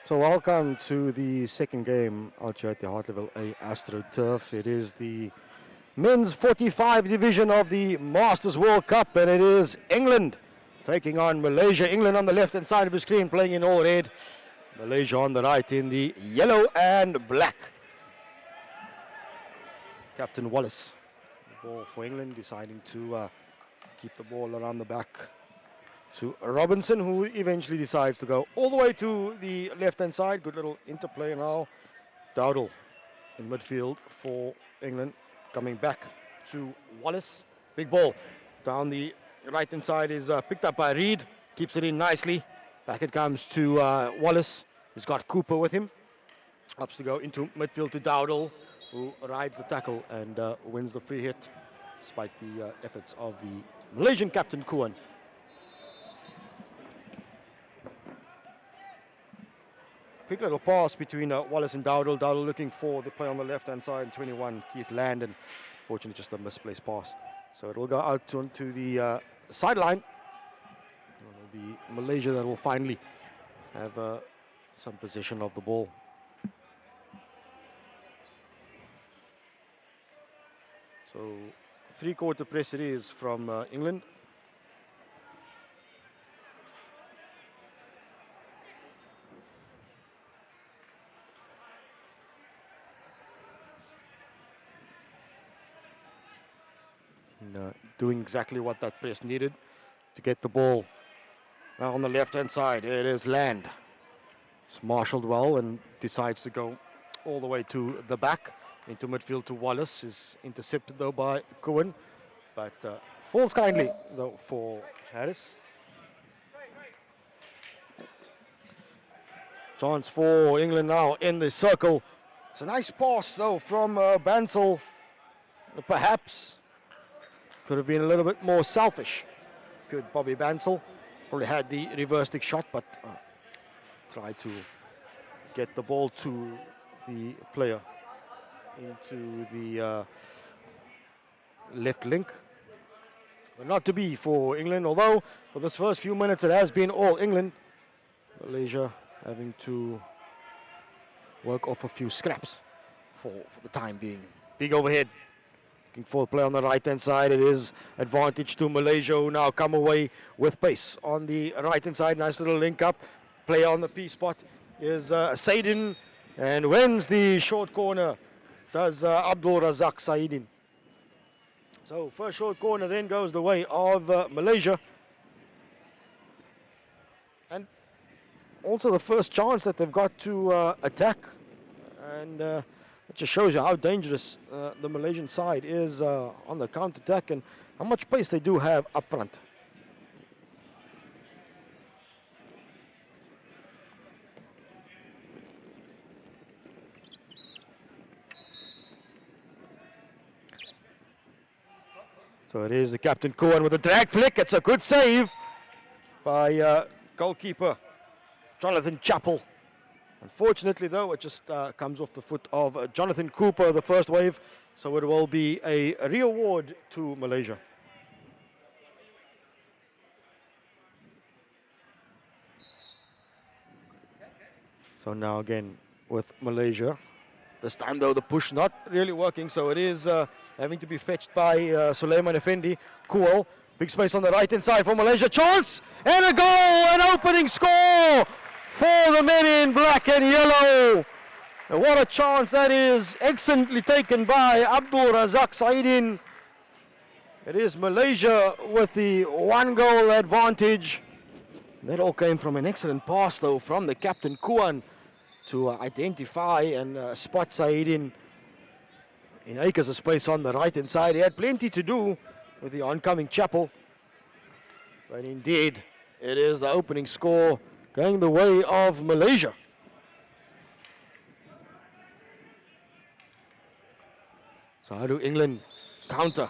So welcome to the second game out here at the Heart Level A AstroTurf. It is the men's 45 division of the Masters World Cup, and it is England taking on Malaysia. England on the left-hand side of the screen playing in all red. Malaysia on the right in the yellow and black. Captain Wallace, the ball for England, deciding to keep the ball around the back to Robinson, who eventually decides to go all the way to the left-hand side. Good little interplay now. Dowdle in midfield for England, coming back to Wallace. Big ball down the right-hand side is picked up by Reed. Keeps it in nicely. Back it comes to Wallace. He's got Cooper with him. Ups to go into midfield to Dowdle, who rides the tackle and wins the free hit, despite the efforts of the Malaysian captain, Kuan. Quick little pass between Wallace and Dowdle. Dowdle looking for the play on the left-hand side. 21, Keith Landon. Fortunately, just a misplaced pass. So it will go out onto the sideline. It will be Malaysia that will finally have some possession of the ball. So three-quarter press it is from England. Doing exactly what that press needed to get the ball. Now on the left-hand side, it is Land. It's marshaled well and decides to go all the way to the back. Into midfield to Wallace. Is intercepted though by Cohen, but falls kindly though for Harris. Chance for England now in the circle. It's a nice pass though from Bansal. Perhaps could have been a little bit more selfish. Good Bobby Bansal. Probably had the reverse stick shot, but tried to get the ball to the player into the left link. But not to be for England, although for this first few minutes it has been all England. Malaysia having to work off a few scraps for the time being. Big overhead. Looking for the play on the right-hand side. It is advantage to Malaysia, who now come away with pace on the right-hand side. Nice little link up. Play on the P spot is Saidin, and wins the short corner. Does Abdul Razak Saidin. So first short corner then goes the way of Malaysia. And also the first chance that they've got to attack. And it just shows you how dangerous the Malaysian side is on the counter-attack and how much pace they do have up front. So it is the captain Cohen with a drag flick. It's a good save by goalkeeper Jonathan Chappell. Unfortunately, though, it just comes off the foot of Jonathan Cooper, the first wave. So it will be a reward to Malaysia. So now again with Malaysia. This time, though, the push not really working, so it is having to be fetched by Suleiman Effendi. Cool. Big space on the right-hand side for Malaysia. Chance! And a goal! An opening score for the men in black and yellow. And what a chance that is. Excellently taken by Abdul Razak Saidin. It is Malaysia with the one-goal advantage. That all came from an excellent pass, though, from the captain Kuan, to identify and spot Said in acres of space on the right-hand side. He had plenty to do with the oncoming Chappell. But indeed, it is the opening score going the way of Malaysia. So how do England counter?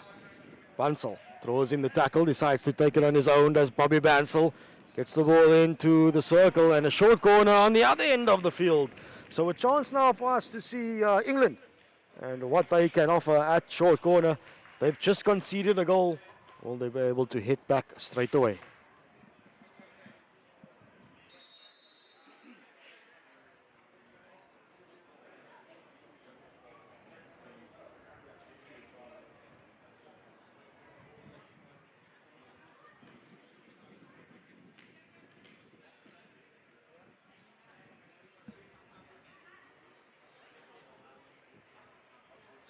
Bansal throws in the tackle, decides to take it on his own, does Bobby Bansal. Gets the ball into the circle and a short corner on the other end of the field. So a chance now for us to see England and what they can offer at short corner. They've just conceded a goal. Will they be able to hit back straight away?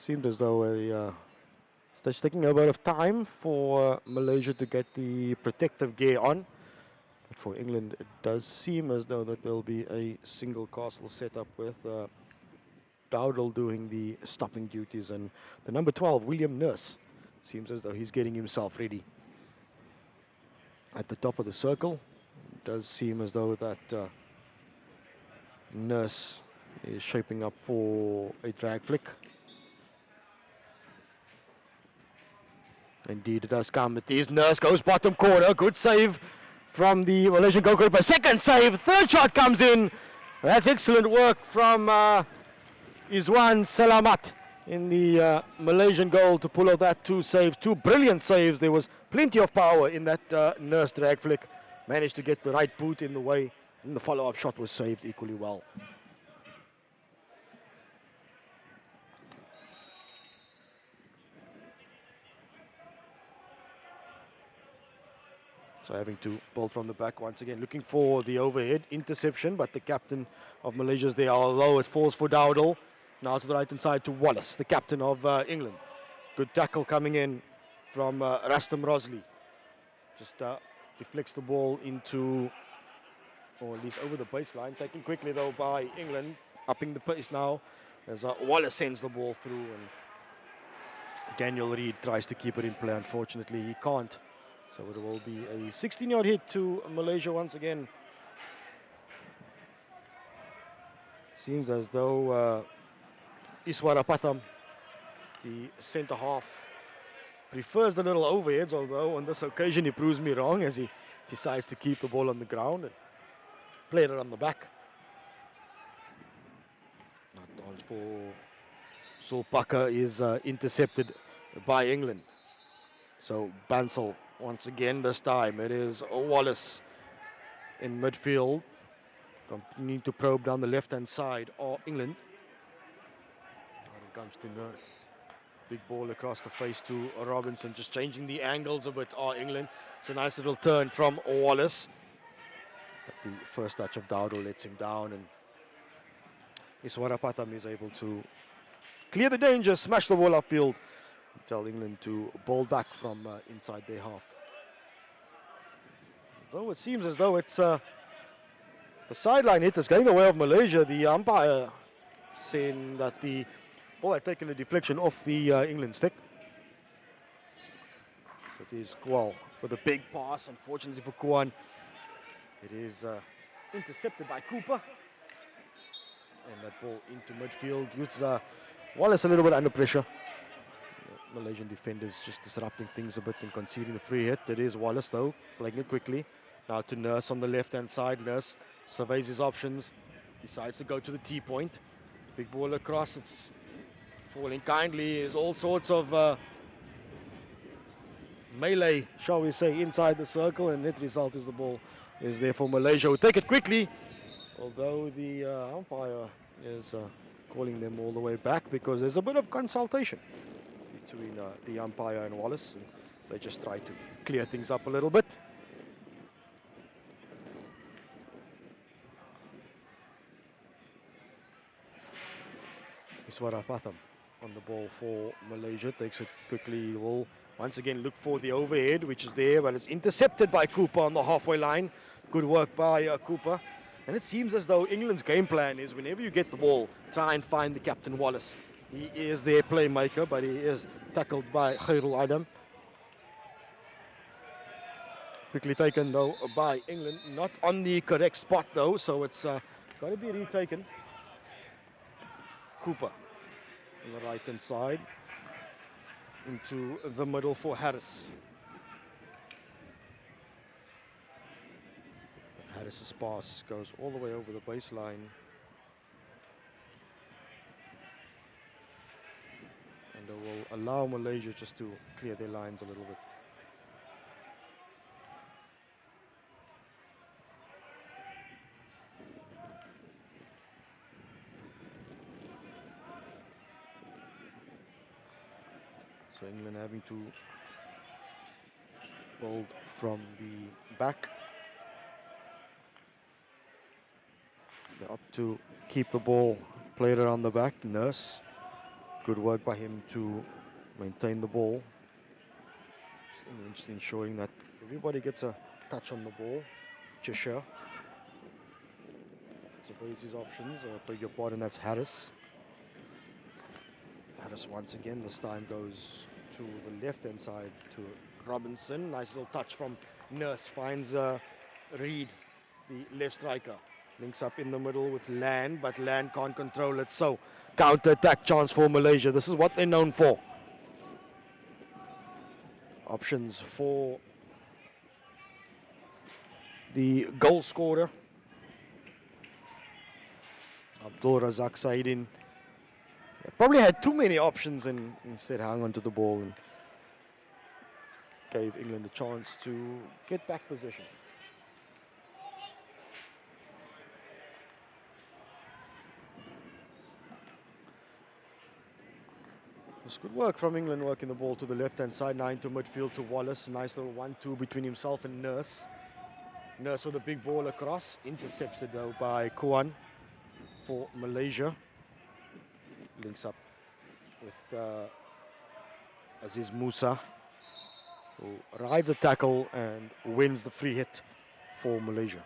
Seemed as though it's taking a bit of time for Malaysia to get the protective gear on. But for England, it does seem as though that there'll be a single castle set up with Dowdle doing the stopping duties, and the number 12, William Nurse, seems as though he's getting himself ready. At the top of the circle, it does seem as though that Nurse is shaping up for a drag flick. Indeed, it does come. It is Nurse, goes bottom corner. Good save from the Malaysian goalkeeper. Second save, third shot comes in. That's excellent work from Izwan Selamat in the Malaysian goal to pull out that two brilliant saves. There was plenty of power in that Nurse drag flick. Managed to get the right boot in the way, and the follow-up shot was saved equally well. So having to build from the back once again, looking for the overhead interception, but the captain of Malaysia's there, although it falls for Dowdle. Now to the right-hand side to Wallace, the captain of England. Good tackle coming in from Rastam Rosley. Just deflects the ball into, or at least over the baseline. Taken quickly though by England, upping the pace now as Wallace sends the ball through, and Daniel Reid tries to keep it in play. Unfortunately, he can't. So it will be a 16-yard hit to Malaysia once again. Seems as though Iswara Patham, the centre half, prefers the little overheads, although on this occasion he proves me wrong as he decides to keep the ball on the ground and play it on the back. Not on for Solpaka is intercepted by England. So Bansal once again, this time it is Wallace in midfield, continuing to probe down the left-hand side of England. And it comes to Nurse. Big ball across the face to Robinson, just changing the angles of it. England. It's a nice little turn from Wallace. But the first touch of Dowdle lets him down, and Iswara Patham is able to clear the danger, smash the ball upfield, tell England to ball back from inside their half. Though it seems as though it's the sideline hit is going the way of Malaysia. The umpire saying that the ball had taken a deflection off the England stick. So it is Kwal with a big pass. Unfortunately for Kwan, it is intercepted by Cooper. And that ball into midfield. It's Wallace a little bit under pressure. Malaysian defenders just disrupting things a bit and conceding the free hit. It is Wallace though, playing it quickly. Now to Nurse on the left-hand side. Nurse surveys his options, decides to go to the T-point. Big ball across, it's falling kindly. There's all sorts of melee, shall we say, inside the circle, and net result is the ball is there for Malaysia, who take it quickly, although the umpire is calling them all the way back because there's a bit of consultation between the umpire and Wallace, and they just try to clear things up a little bit. Iswara Patham on the ball for Malaysia, takes it quickly. Will once again look for the overhead, which is there, but it's intercepted by Cooper on the halfway line. Good work by Cooper. And it seems as though England's game plan is whenever you get the ball, try and find the captain Wallace. He is their playmaker, but he is tackled by Khairul Adam. Quickly taken though by England, not on the correct spot though, so it's got to be retaken. Cooper on the right hand side into the middle for Harris. Harris's pass goes all the way over the baseline. And it will allow Malaysia just to clear their lines a little bit. So England having to build from the back. They're up to keep the ball, played around the back. Nurse Good work by him to maintain the ball. Just ensuring that everybody gets a touch on the ball. Cheshire surveys his options. Beg your pardon, that's Harris. Harris once again, this time goes to the left-hand side to Robinson. Nice little touch from Nurse. Finds Reed, the left striker. Links up in the middle with Land, but Land can't control it. So, counter-attack chance for Malaysia. This is what they're known for. Options for the goal scorer. Abdul Razak Saidin probably had too many options and instead hung onto the ball and gave England a chance to get back possession. It's good work from England, working the ball to the left-hand side, now into midfield to Wallace. Nice little 1-2 between himself and Nurse. Nurse with a big ball across, intercepted though by Kuan for Malaysia. Links up with Aziz Musa, who rides a tackle and wins the free hit for Malaysia.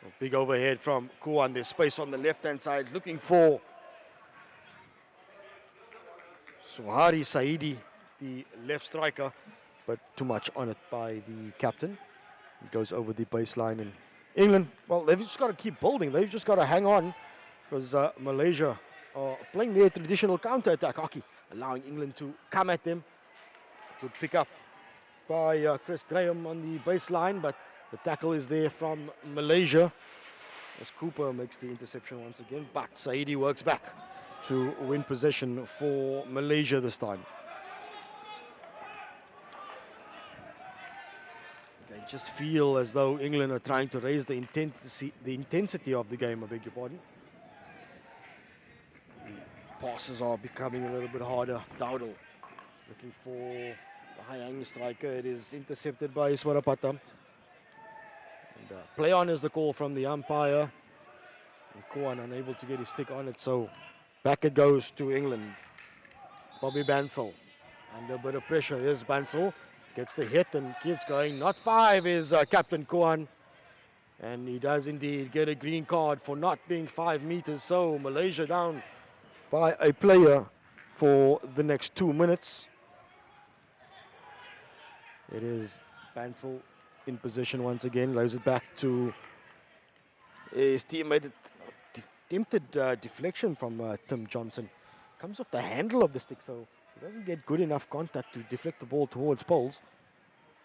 A big overhead from Kuan. There's space on the left-hand side, looking for Suhari Saidi, the left striker, but too much on it by the captain. It goes over the baseline, and England, well, they've just got to keep building. They've just got to hang on, because Malaysia are playing their traditional counter-attack hockey, allowing England to come at them. Good pick up by Chris Graham on the baseline, but the tackle is there from Malaysia as Cooper makes the interception once again, but Saidi works back to win possession for Malaysia this time. They just feel as though England are trying to raise the intensity of the game, I beg your pardon. The passes are becoming a little bit harder. Dowdle looking for the high-hanging striker. It is intercepted by Swarapata. And play on is the call from the umpire. And Kuan unable to get his stick on it, so back it goes to England. Bobby Bansal under a bit of pressure. Here's Bansal. Gets the hit and keeps going. Not 5 is Captain Kuan. And he does indeed get a green card for not being 5 meters. So Malaysia down by a player for the next 2 minutes. It is Bansal in position once again. Lays it back to his teammate. Attempted deflection from Tim Johnson. Comes off the handle of the stick, so he doesn't get good enough contact to deflect the ball towards poles.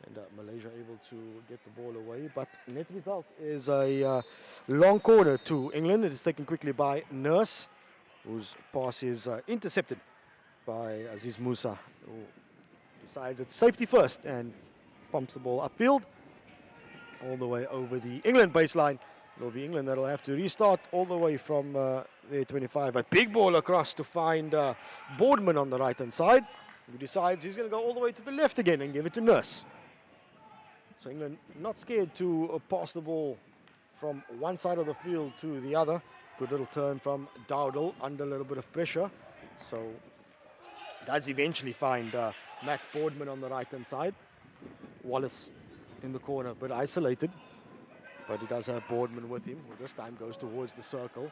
And Malaysia able to get the ball away. But net result is a long corner to England. It is taken quickly by Nurse, whose pass is intercepted by Aziz Musa, who decides it's safety first and pumps the ball upfield all the way over the England baseline. It'll be England that'll have to restart all the way from their 25. A big ball across to find Boardman on the right-hand side, who decides he's going to go all the way to the left again and give it to Nurse. So England not scared to pass the ball from one side of the field to the other. Good little turn from Dowdle under a little bit of pressure. So does eventually find Matt Boardman on the right-hand side. Wallace in the corner, but isolated. But he does have Boardman with him, who this time goes towards the circle.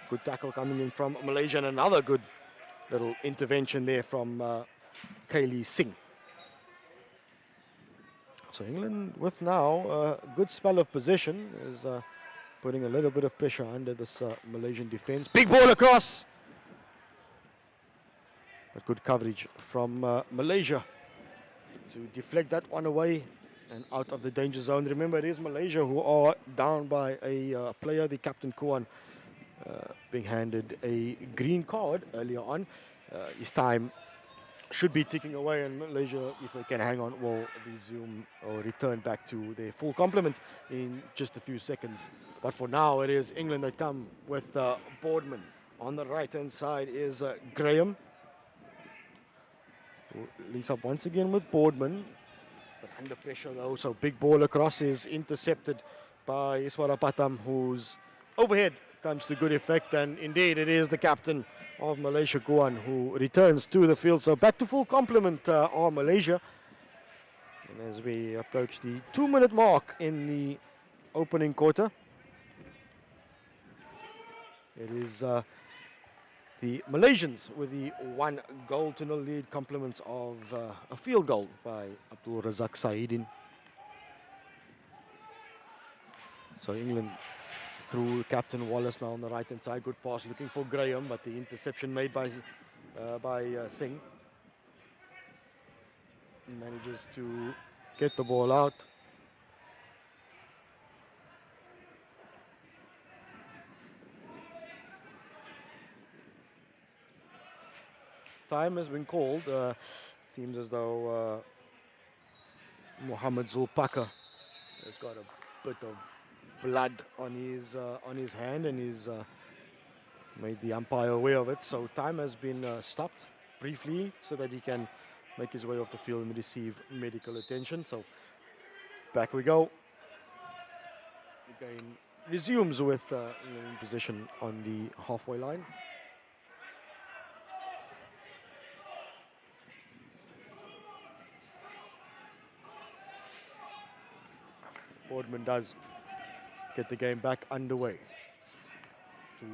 Good tackle coming in from Malaysia, and another good little intervention there from Kaylee Singh. So England with now a good spell of possession is putting a little bit of pressure under this Malaysian defense. Big ball across. But good coverage from Malaysia to deflect that one away and out of the danger zone. Remember, it is Malaysia who are down by a player, the captain Kuan, being handed a green card earlier on. His time should be ticking away, and Malaysia, if they can hang on, will resume or return back to their full complement in just a few seconds. But for now, it is England that come with Boardman. On the right-hand side is Graham, who links up once again with Boardman. But under pressure though, so big ball across is intercepted by Iswarapatam, whose overhead comes to good effect, and indeed it is the captain of Malaysia, Kuan, who returns to the field. So back to full complement are Malaysia. And as we approach the 2-minute mark in the opening quarter, it is the Malaysians with the 1-0 lead, compliments of a field goal by Abdul Razak Saidin. So England through Captain Wallace now on the right hand side. Good pass looking for Graham, but the interception made by Singh. Manages to get the ball out. Time has been called. Seems as though Mohammed Zulpaka has got a bit of blood on his hand, and he's made the umpire aware of it. So time has been stopped briefly so that he can make his way off the field and receive medical attention. So back we go. The game resumes with in position on the halfway line. Boardman does get the game back underway. To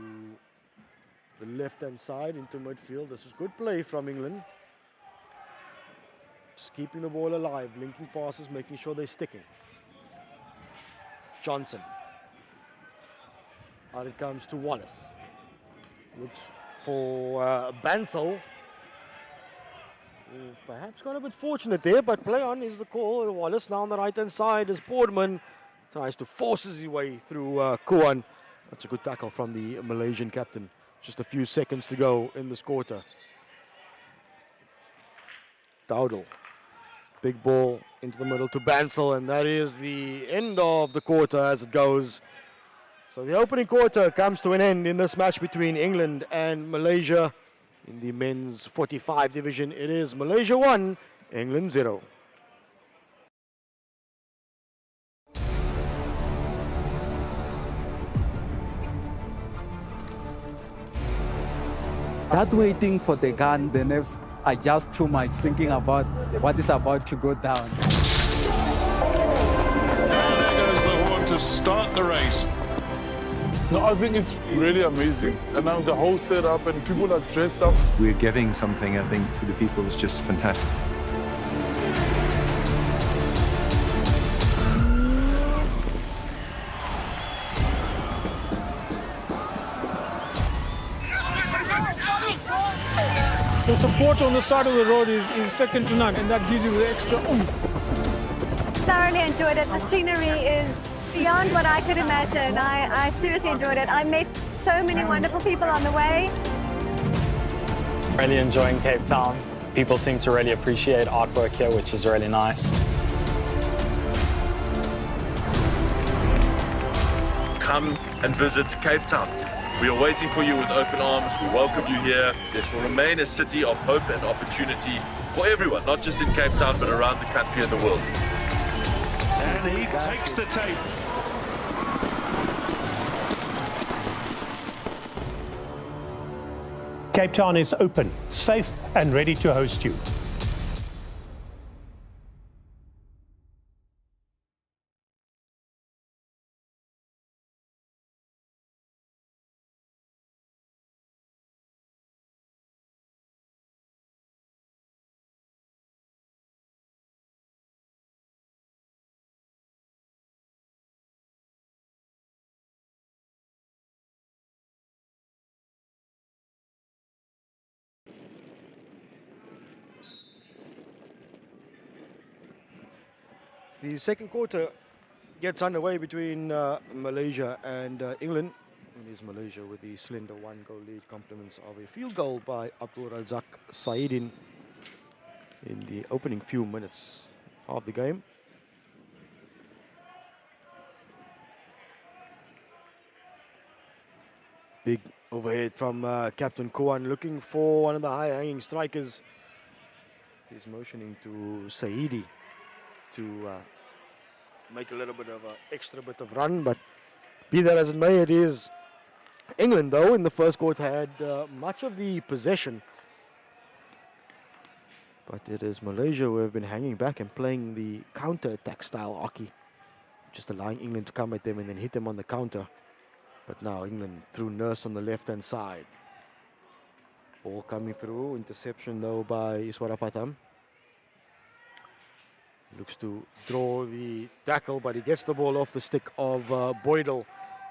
the left-hand side into midfield. This is good play from England. Just keeping the ball alive, linking passes, making sure they're sticking. Johnson. Out it comes to Wallace. Looks for Bansal. Perhaps got a bit fortunate there, but play on is the call. Wallace now on the right-hand side as Boardman tries to force his way through Kuan. That's a good tackle from the Malaysian captain. Just a few seconds to go in this quarter. Dowdle. Big ball into the middle to Bansal, and that is the end of the quarter as it goes. So the opening quarter comes to an end in this match between England and Malaysia. In the men's 45 division, it is Malaysia 1, England 0. That waiting for the gun, the nerves are just too much, thinking about what is about to go down. There goes the horn to start the race. No, I think it's really amazing. And now the whole setup and people are dressed up. We're giving something, I think, to the people. It's just fantastic. The support on the side of the road is second to none, and that gives you the extra oomph. Thoroughly enjoyed it. The scenery is beyond what I could imagine. I seriously enjoyed it. I met so many wonderful people on the way. Really enjoying Cape Town. People seem to really appreciate artwork here, which is really nice. Come and visit Cape Town. We are waiting for you with open arms. We welcome you here. It will remain a city of hope and opportunity for everyone, not just in Cape Town, but around the country and the world. And he takes the tape. Cape Town is open, safe and ready to host you. The second quarter gets underway between Malaysia and England. It is Malaysia with the slender 1-goal lead, compliments of a field goal by Abdul Razak Saidin in the opening few minutes of the game. Big overhead from Captain Kuan, looking for one of the high-hanging strikers. He's motioning to Saidi to make a little bit of an extra bit of run, but be that as it may, it is England, though, in the first quarter had much of the possession. But it is Malaysia who have been hanging back and playing the counter-attack style hockey, just allowing England to come at them and then hit them on the counter. But now England through Nurse on the left-hand side. Ball coming through, interception though by Iswarapatam. Looks to draw the tackle, but he gets the ball off the stick of Boydell.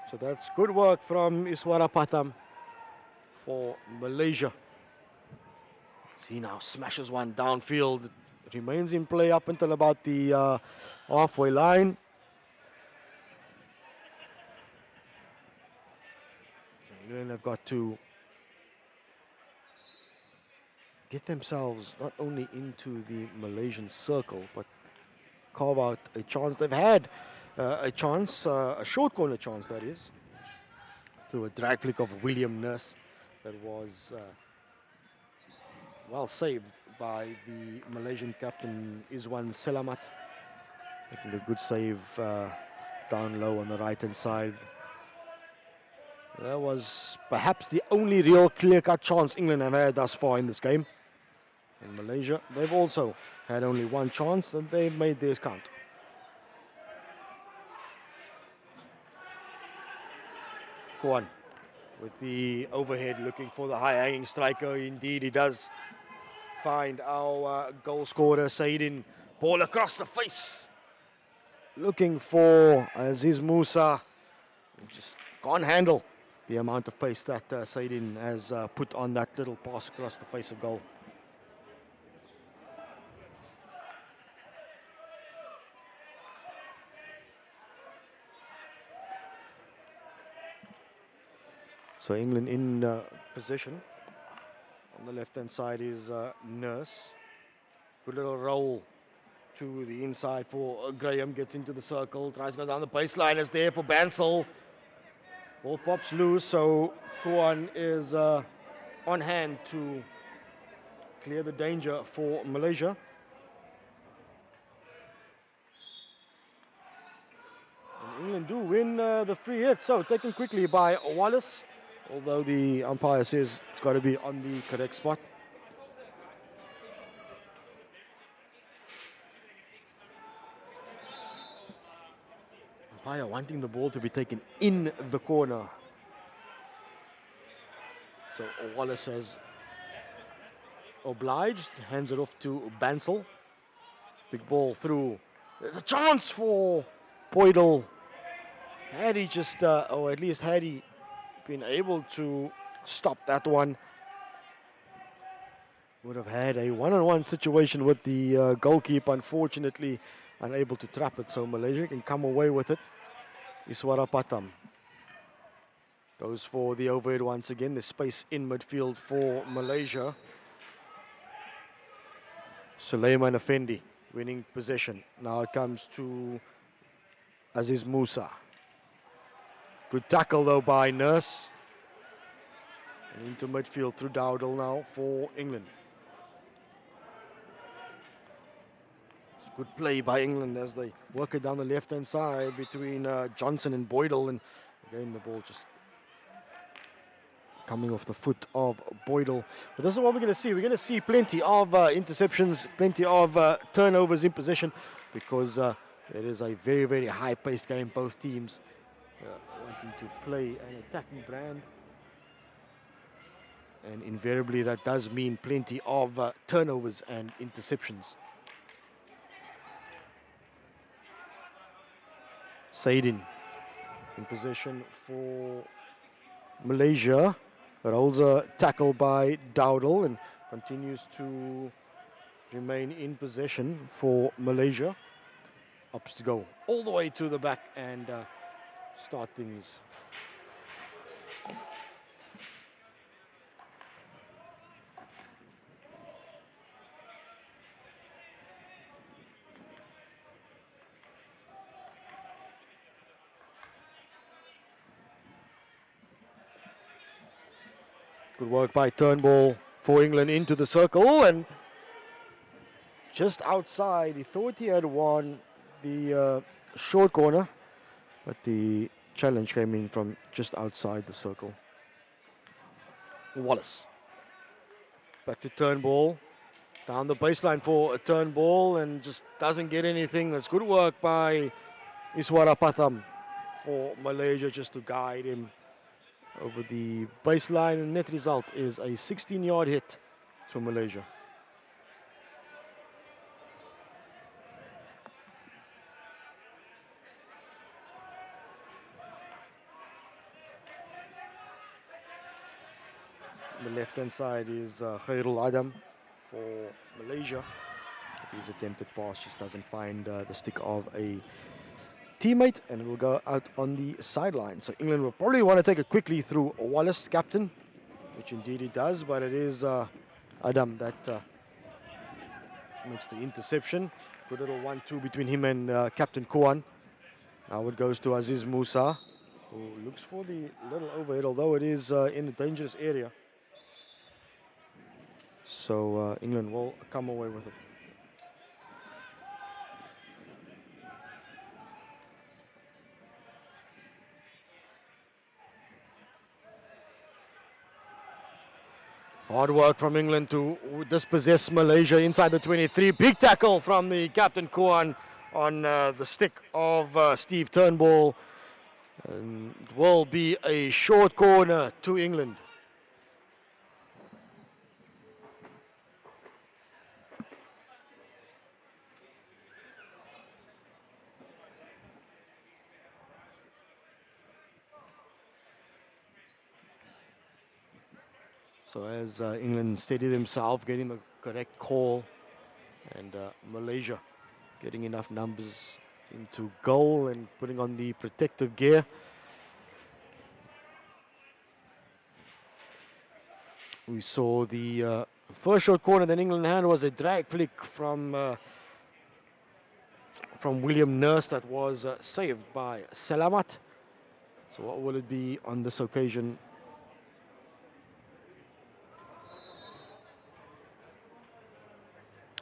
So that's good work from Iswarapatam for Malaysia. He now smashes one downfield. It remains in play up until about the halfway line. England have got to get themselves not only into the Malaysian circle, but carve out a chance. They've had a chance, a short corner chance that is, through a drag flick of William Nurse that was well saved by the Malaysian captain Izwan Selamat, making a good save down low on the right hand side. That was perhaps the only real clear-cut chance England have had thus far in this game. In Malaysia, they've also had only one chance and they've made theirs count. Kwan with the overhead looking for the high-hanging striker. Indeed, he does find our goal scorer, Saidin. Ball across the face. Looking for Aziz Musa. Just can't handle the amount of pace that Saidin has put on that little pass across the face of goal. So England in position. On the left-hand side is Nurse. Good little roll to the inside for Graham. Gets into the circle. Tries to go down the baseline. Is there for Bansal. Ball pops loose. So Kuan is on hand to clear the danger for Malaysia. And England do win the free hit. So taken quickly by Wallace. Although the umpire says it's got to be on the correct spot. Umpire wanting the ball to be taken in the corner. So Wallace says obliged, hands it off to Bansal. Big ball through. There's a chance for Boydell. Had he just, or at least had he been able to stop that one, would have had a one-on-one situation with the goalkeeper. Unfortunately, unable to trap it, so Malaysia can come away with it. Iswarapatam goes for the overhead once again. There's space in midfield for Malaysia. Sulaiman Effendi winning possession. Now it comes to Aziz Musa. Good tackle though by Nurse. And into midfield through Dowdle now for England. It's good play by England as they work it down the left-hand side between Johnson and Boydell. And again, the ball just coming off the foot of Boydell. But this is what we're going to see. We're going to see plenty of interceptions, plenty of turnovers in possession, because it is a very, very high-paced game. Both teams wanting to play an attacking brand. And invariably that does mean plenty of turnovers and interceptions. Saidin in possession for Malaysia. Rolls a tackle by Dowdle and continues to remain in possession for Malaysia. Opts to go all the way to the back and start things. Good work by Turnbull for England into the circle, and just outside. He thought he had won the short corner, but the challenge came in from just outside the circle. Wallace. Back to Turnbull. Down the baseline for a Turnbull and just doesn't get anything. That's good work by Iswara Patham for Malaysia just to guide him over the baseline. And net result is a 16-yard hit to Malaysia. The left-hand side is Khairul Adam for Malaysia. His attempted pass just doesn't find the stick of a teammate, and it will go out on the sideline. So England will probably want to take it quickly through Wallace, captain, which indeed he does, but it is Adam that makes the interception. Good little 1-2 between him and Captain Kuan. Now it goes to Aziz Musa, who looks for the little overhead, although it is in a dangerous area. So England will come away with it. Hard work from England to dispossess Malaysia inside the 23. Big tackle from the captain Kuan on the stick of Steve Turnbull. And it will be a short corner to England. So as England steady themselves, getting the correct call, and Malaysia getting enough numbers into goal and putting on the protective gear. We saw the first short corner that England had was a drag flick from William Nurse that was saved by Salamat. So what will it be on this occasion?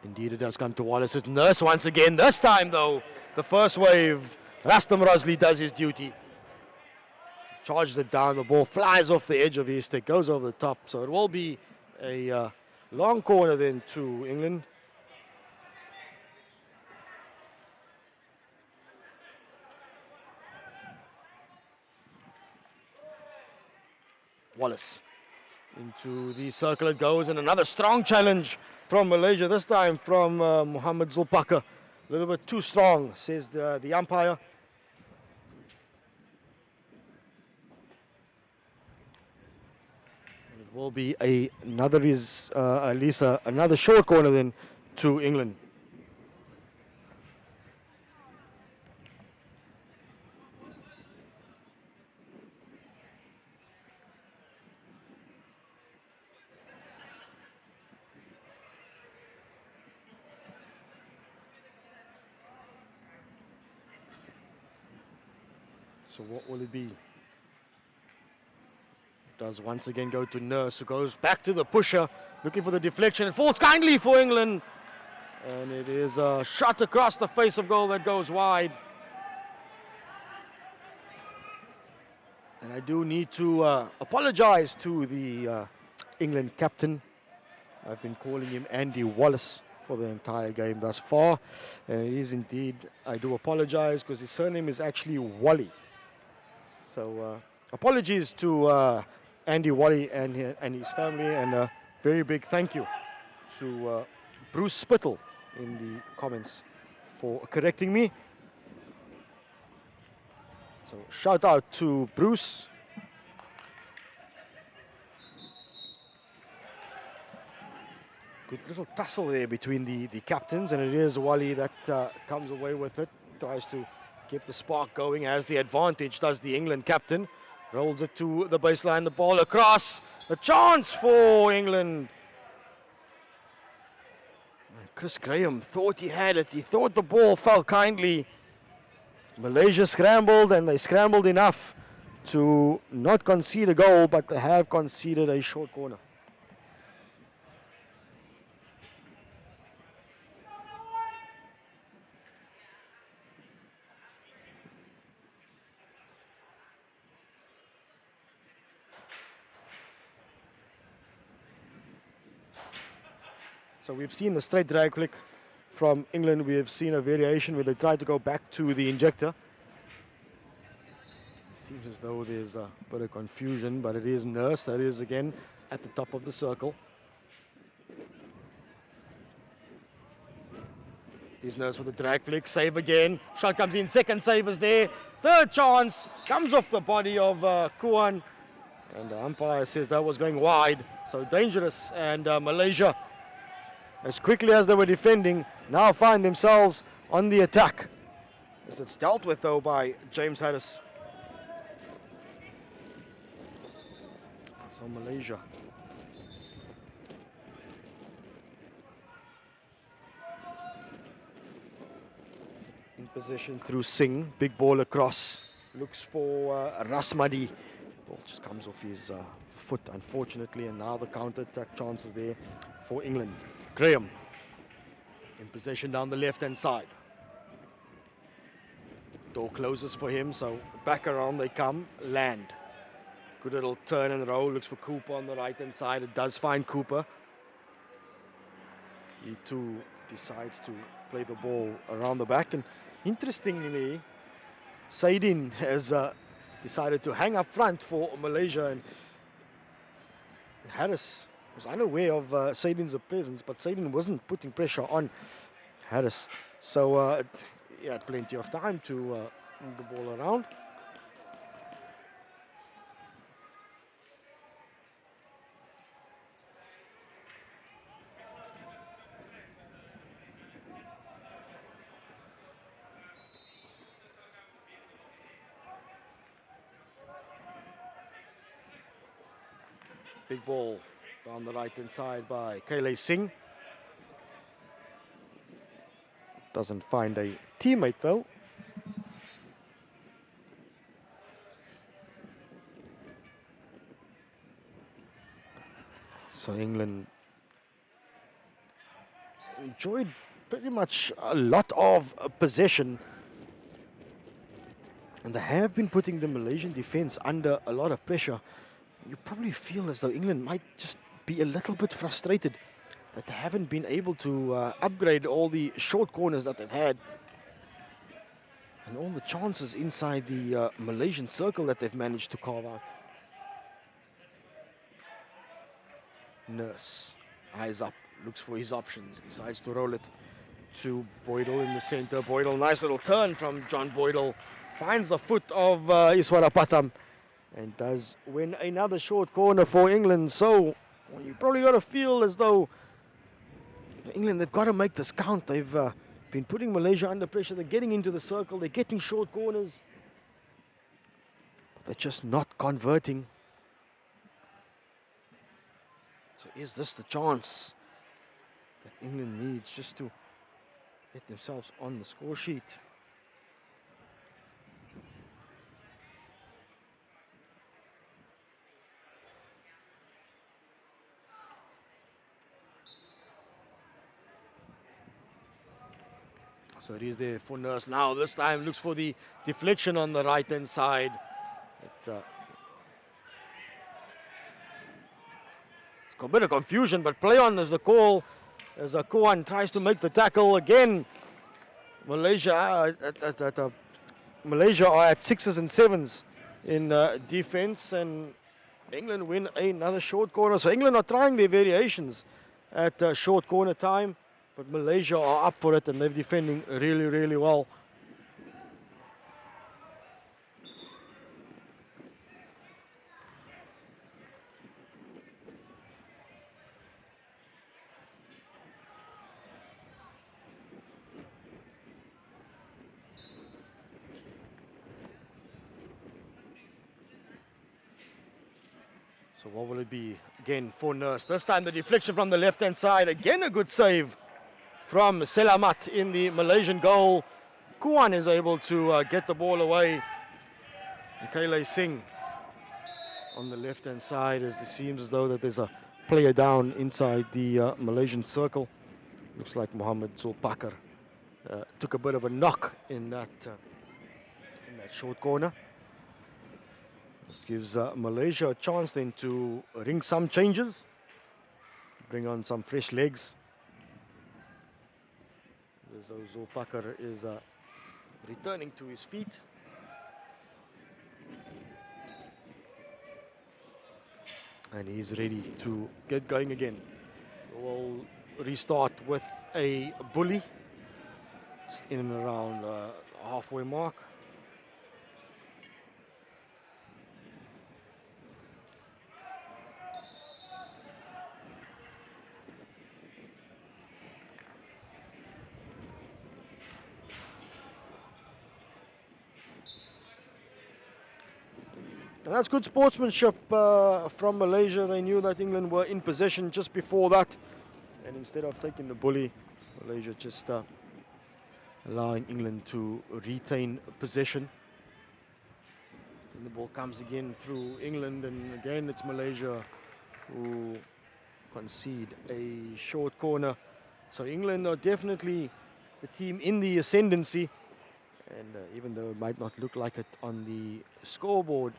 Indeed, it does come to Wallace. It's Nurse once again. This time, though, the first wave, Rastam Rosley does his duty. Charges it down. The ball flies off the edge of his stick, goes over the top. So it will be a long corner then to England. Wallace. Into the circle it goes, and another strong challenge from Malaysia, this time from Muhammad Zulpaka. A little bit too strong, says the umpire. And it will be another short corner then to England. So what will it be? It does once again go to Nurse, who goes back to the pusher, looking for the deflection. It falls kindly for England. And it is a shot across the face of goal that goes wide. And I do need to apologize to the England captain. I've been calling him Andy Wallace for the entire game thus far. And it is indeed, I do apologize, because his surname is actually Wally. So apologies to Andy Wally and his family, and a very big thank you to Bruce Spittle in the comments for correcting me. So shout out to Bruce. Good little tussle there between the captains, and it is Wally that comes away with it, tries to keep the spark going, as the advantage does the England captain. Rolls it to the baseline, the ball across. A chance for England. Chris Graham thought he had it. He thought the ball fell kindly. Malaysia scrambled, and they scrambled enough to not concede a goal, but they have conceded a short corner. So we've seen the straight drag flick from England. We have seen a variation where they try to go back to the injector. Seems as though there's a bit of confusion, but it is Nurse that is again at the top of the circle. Here's Nurse with a drag flick, save again. Shot comes in, second save is there. Third chance, comes off the body of Kuan. And the umpire says that was going wide. So dangerous. And Malaysia, as quickly as they were defending, now find themselves on the attack. As it's dealt with though by James Harris. So Malaysia. In possession through Singh, big ball across, looks for Rasmadi. Ball just comes off his foot, unfortunately, and now the counter-attack chances there for England. Graham in possession down the left-hand side. Door closes for him, so back around they come. Land. Good little turn and roll, looks for Cooper on the right-hand side. It does find Cooper. He too decides to play the ball around the back, and interestingly, Saidin has decided to hang up front for Malaysia, and Harris was unaware of Saidin's presence, but Saidin wasn't putting pressure on Harris. So he had plenty of time to move the ball around. Big ball down the right-hand side by Kailai Singh. Doesn't find a teammate though. So England enjoyed pretty much a lot of possession. And they have been putting the Malaysian defense under a lot of pressure. You probably feel as though England might just be a little bit frustrated that they haven't been able to upgrade all the short corners that they've had and all the chances inside the Malaysian circle that they've managed to carve out. Nurse, eyes up, looks for his options, decides to roll it to Boydell in the center. Boydell, nice little turn from John Boydell, finds the foot of Iswarapatam. And does win another short corner for England. So you probably got to feel as though England, they've got to make this count. They've been putting Malaysia under pressure. They're getting into the circle. They're getting short corners. But they're just not converting. So is this the chance that England needs just to get themselves on the score sheet? So it is there for Nurse now. This time looks for the deflection on the right-hand side. It's got a bit of confusion, but play on is the call as Kuan tries to make the tackle again. Malaysia are at 6s and 7s in defense, and England win another short corner. So England are trying their variations at short corner time. But Malaysia are up for it, and they're defending really, really well. So what will it be again for Nurse? This time the deflection from the left-hand side. Again a good save from Selamat in the Malaysian goal. Kuan is able to get the ball away. And Kailai Singh on the left-hand side, as it seems as though that there's a player down inside the Malaysian circle. Looks like Mohammed Zulpakar took a bit of a knock in that short corner. This gives Malaysia a chance then to ring some changes, bring on some fresh legs. As Zulpakar is returning to his feet. And he's ready to get going again. We'll restart with a bully. Just in and around halfway mark. And that's good sportsmanship from Malaysia. They knew that England were in possession just before that. And instead of taking the bully, Malaysia just allowing England to retain possession. And the ball comes again through England, and again it's Malaysia who concede a short corner. So England are definitely the team in the ascendancy. And even though it might not look like it on the scoreboard,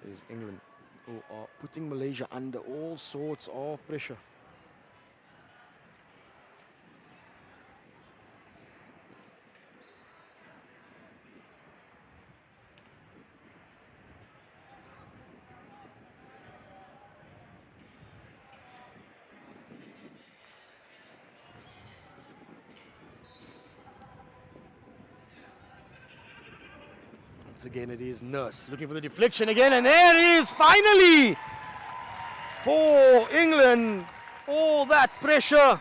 it is England who are putting Malaysia under all sorts of pressure. Again, it is Nurse looking for the deflection again, and there it is finally for England. All that pressure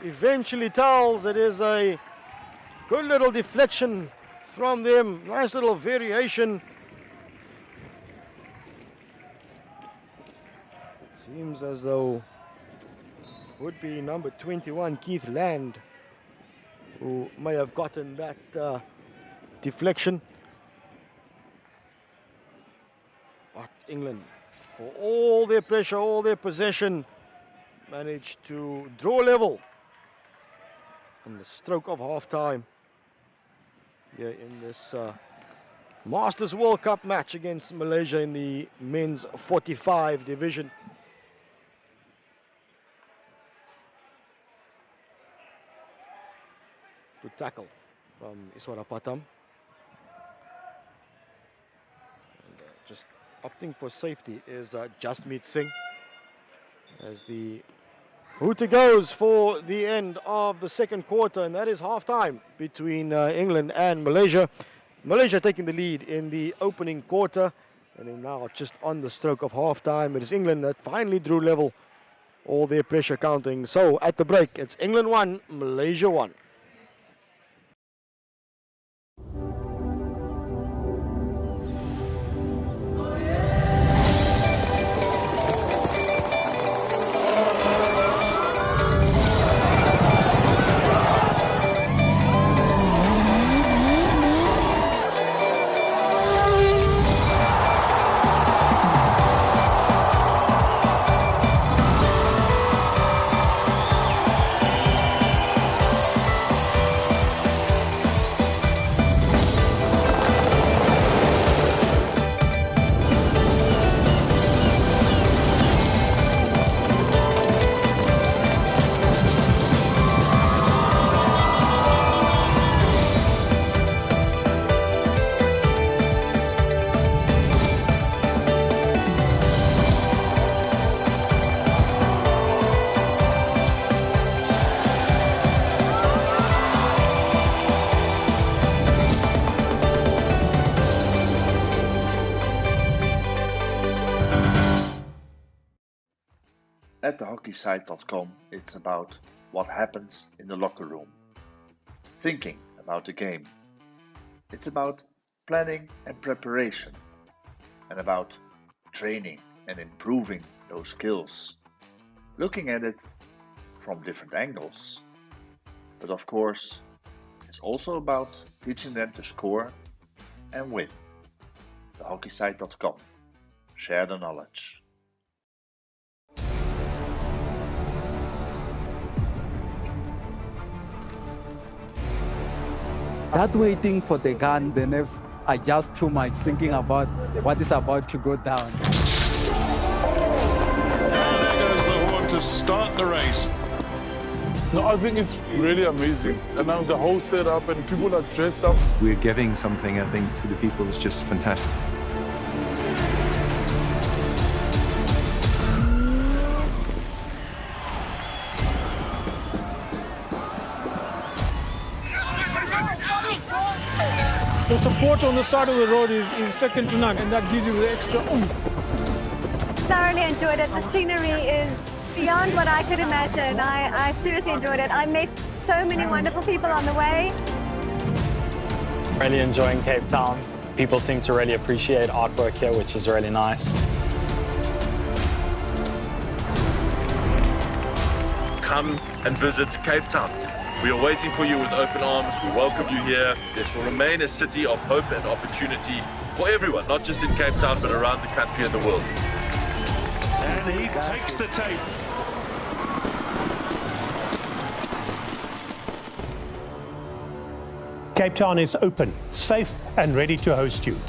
eventually tells. It is a good little deflection from them. Nice little variation. Seems as though would be number 21 Keith Land who may have gotten that deflection. But England, for all their pressure, all their possession, managed to draw level on the stroke of half-time here in this Masters World Cup match against Malaysia in the men's 45 division. Good tackle from Iswara Patam. Just opting for safety is Jasmeet Singh as the hooter goes for the end of the second quarter, and that is half-time between England and Malaysia. Malaysia taking the lead in the opening quarter, and then now just on the stroke of half-time, it is England that finally drew level, all their pressure counting. So at the break, it's England 1, Malaysia 1. At thehockeysite.com, it's about what happens in the locker room, thinking about the game. It's about planning and preparation, and about training and improving those skills, looking at it from different angles. But of course, it's also about teaching them to score and win. Thehockeysite.com. Share the knowledge. That waiting for the gun, the nerves are just too much, thinking about what is about to go down. And there goes the horn to start the race. No, I think it's really amazing. And now the whole setup and people are dressed up. We're giving something, I think, to the people that's just fantastic. The support on the side of the road is second to none, and that gives you the extra oomph. Thoroughly enjoyed it. The scenery is beyond what I could imagine. I seriously enjoyed it. I met so many wonderful people on the way. Really enjoying Cape Town. People seem to really appreciate artwork here, which is really nice. Come and visit Cape Town. We are waiting for you with open arms. We welcome you here. This will remain a city of hope and opportunity for everyone, not just in Cape Town, but around the country and the world. And he takes the tape. Cape Town is open, safe and ready to host you.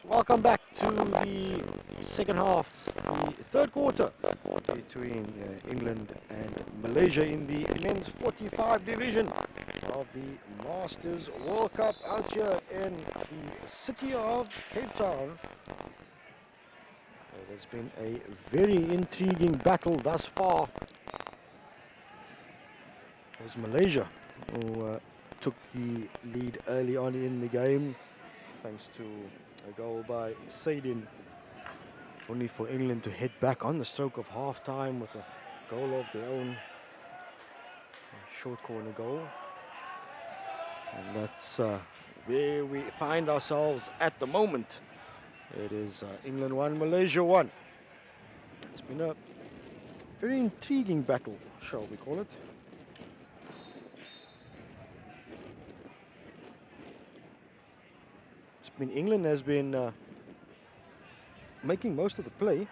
Welcome back to the second half, the third quarter between England and Malaysia in the men's 45 division of the Masters World Cup out here in the city of Cape Town. It has been a very intriguing battle thus far. It was Malaysia who took the lead early on in the game, thanks to a goal by Saidin, only for England to head back on the stroke of half-time with a goal of their own, a short corner goal. And that's where we find ourselves at the moment. It is England 1, Malaysia 1. It's been a very intriguing battle, shall we call it. England has been making most of the play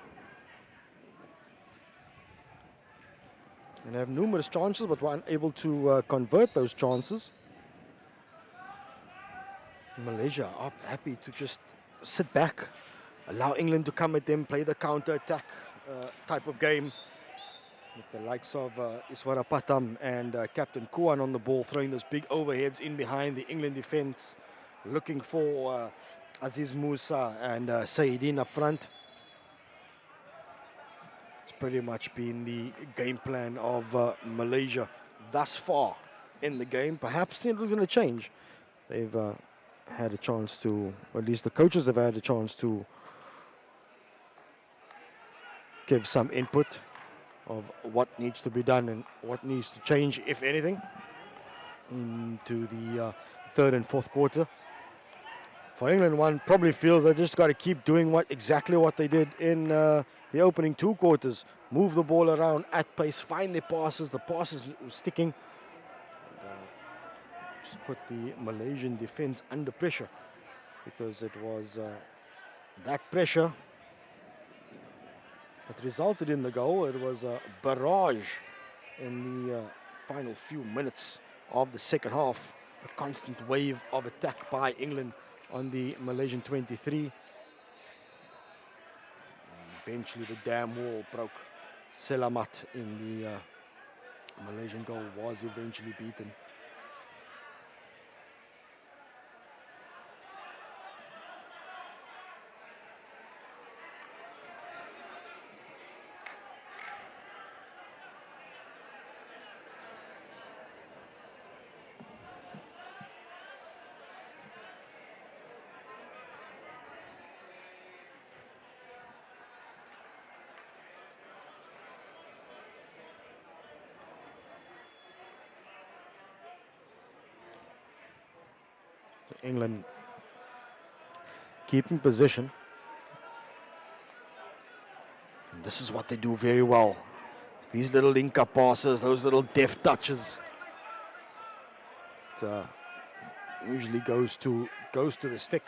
and have numerous chances, but were unable to convert those chances. Malaysia are happy to just sit back, allow England to come at them, play the counter-attack type of game, with the likes of Iswara Patam and Captain Kuan on the ball, throwing those big overheads in behind the England defence, looking for Aziz Musa and Saidin up front. It's pretty much been the game plan of Malaysia thus far in the game. Perhaps it was going to change. They've had a chance to, or at least the coaches have had a chance to give some input of what needs to be done and what needs to change, if anything, into the third and fourth quarter. For England, one probably feels they just got to keep doing exactly what they did in the opening two quarters. Move the ball around at pace, find their passes. The passes were sticking. Just put the Malaysian defence under pressure, because it was that pressure that resulted in the goal. It was a barrage in the final few minutes of the second half. A constant wave of attack by England on the Malaysian 23. And eventually the dam wall broke. Selamat in the Malaysian goal was eventually beaten. England keeping position. And this is what they do very well. These little link-up passes, those little deft touches. It usually goes to the stick,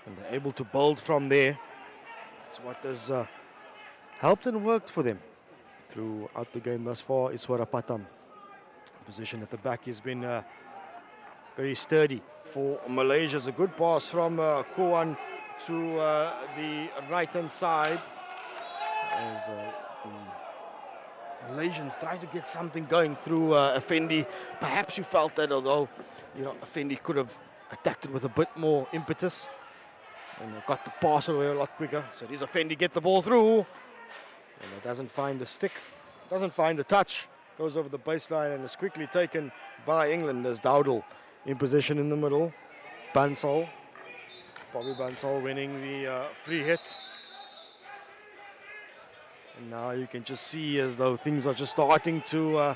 and they're able to build from there. It's what has helped and worked for them throughout the game thus far. Iswara Patam. Position at the back has been very sturdy for Malaysia. It's a good pass from Kuan to the right-hand side, as the Malaysians trying to get something going through Effendi. Perhaps you felt that, although Effendi could have attacked it with a bit more impetus and got the pass away a lot quicker. So there's Effendi, get the ball through, and it doesn't find the stick, doesn't find the touch, goes over the baseline, and is quickly taken by England as Dowdle in position in the middle. Bansal, Bobby Bansal winning the free hit. And now you can just see as though things are just starting to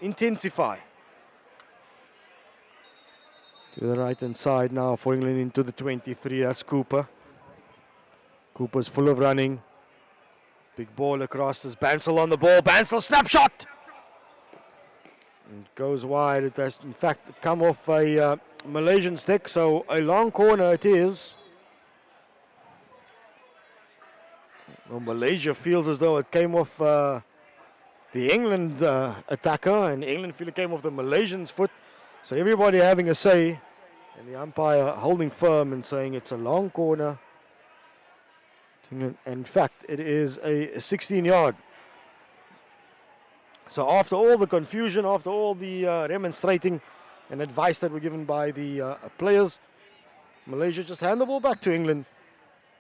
intensify. To the right hand side now for England into the 23, that's Cooper. Cooper's full of running. Big ball across, there's Bansal on the ball, Bansal snapshot! It goes wide. It has, in fact, come off a Malaysian stick, so a long corner it is. Well, Malaysia feels as though it came off the England attacker, and England feel it came off the Malaysian's foot. So everybody having a say And the umpire holding firm and saying it's a long corner. In fact, it is a 16-yard. So after all the confusion, after all the remonstrating and advice that were given by the players, Malaysia just hand the ball back to England.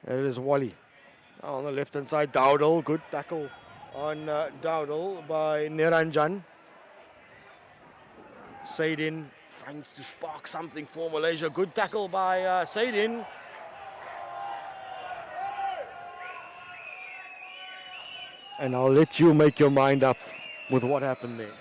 And it is Wally. On the left-hand side, Dowdle. Good tackle on Dowdle by Niranjan. Saidin trying to spark something for Malaysia. Good tackle by Saidin. And I'll let you make your mind up with what happened there.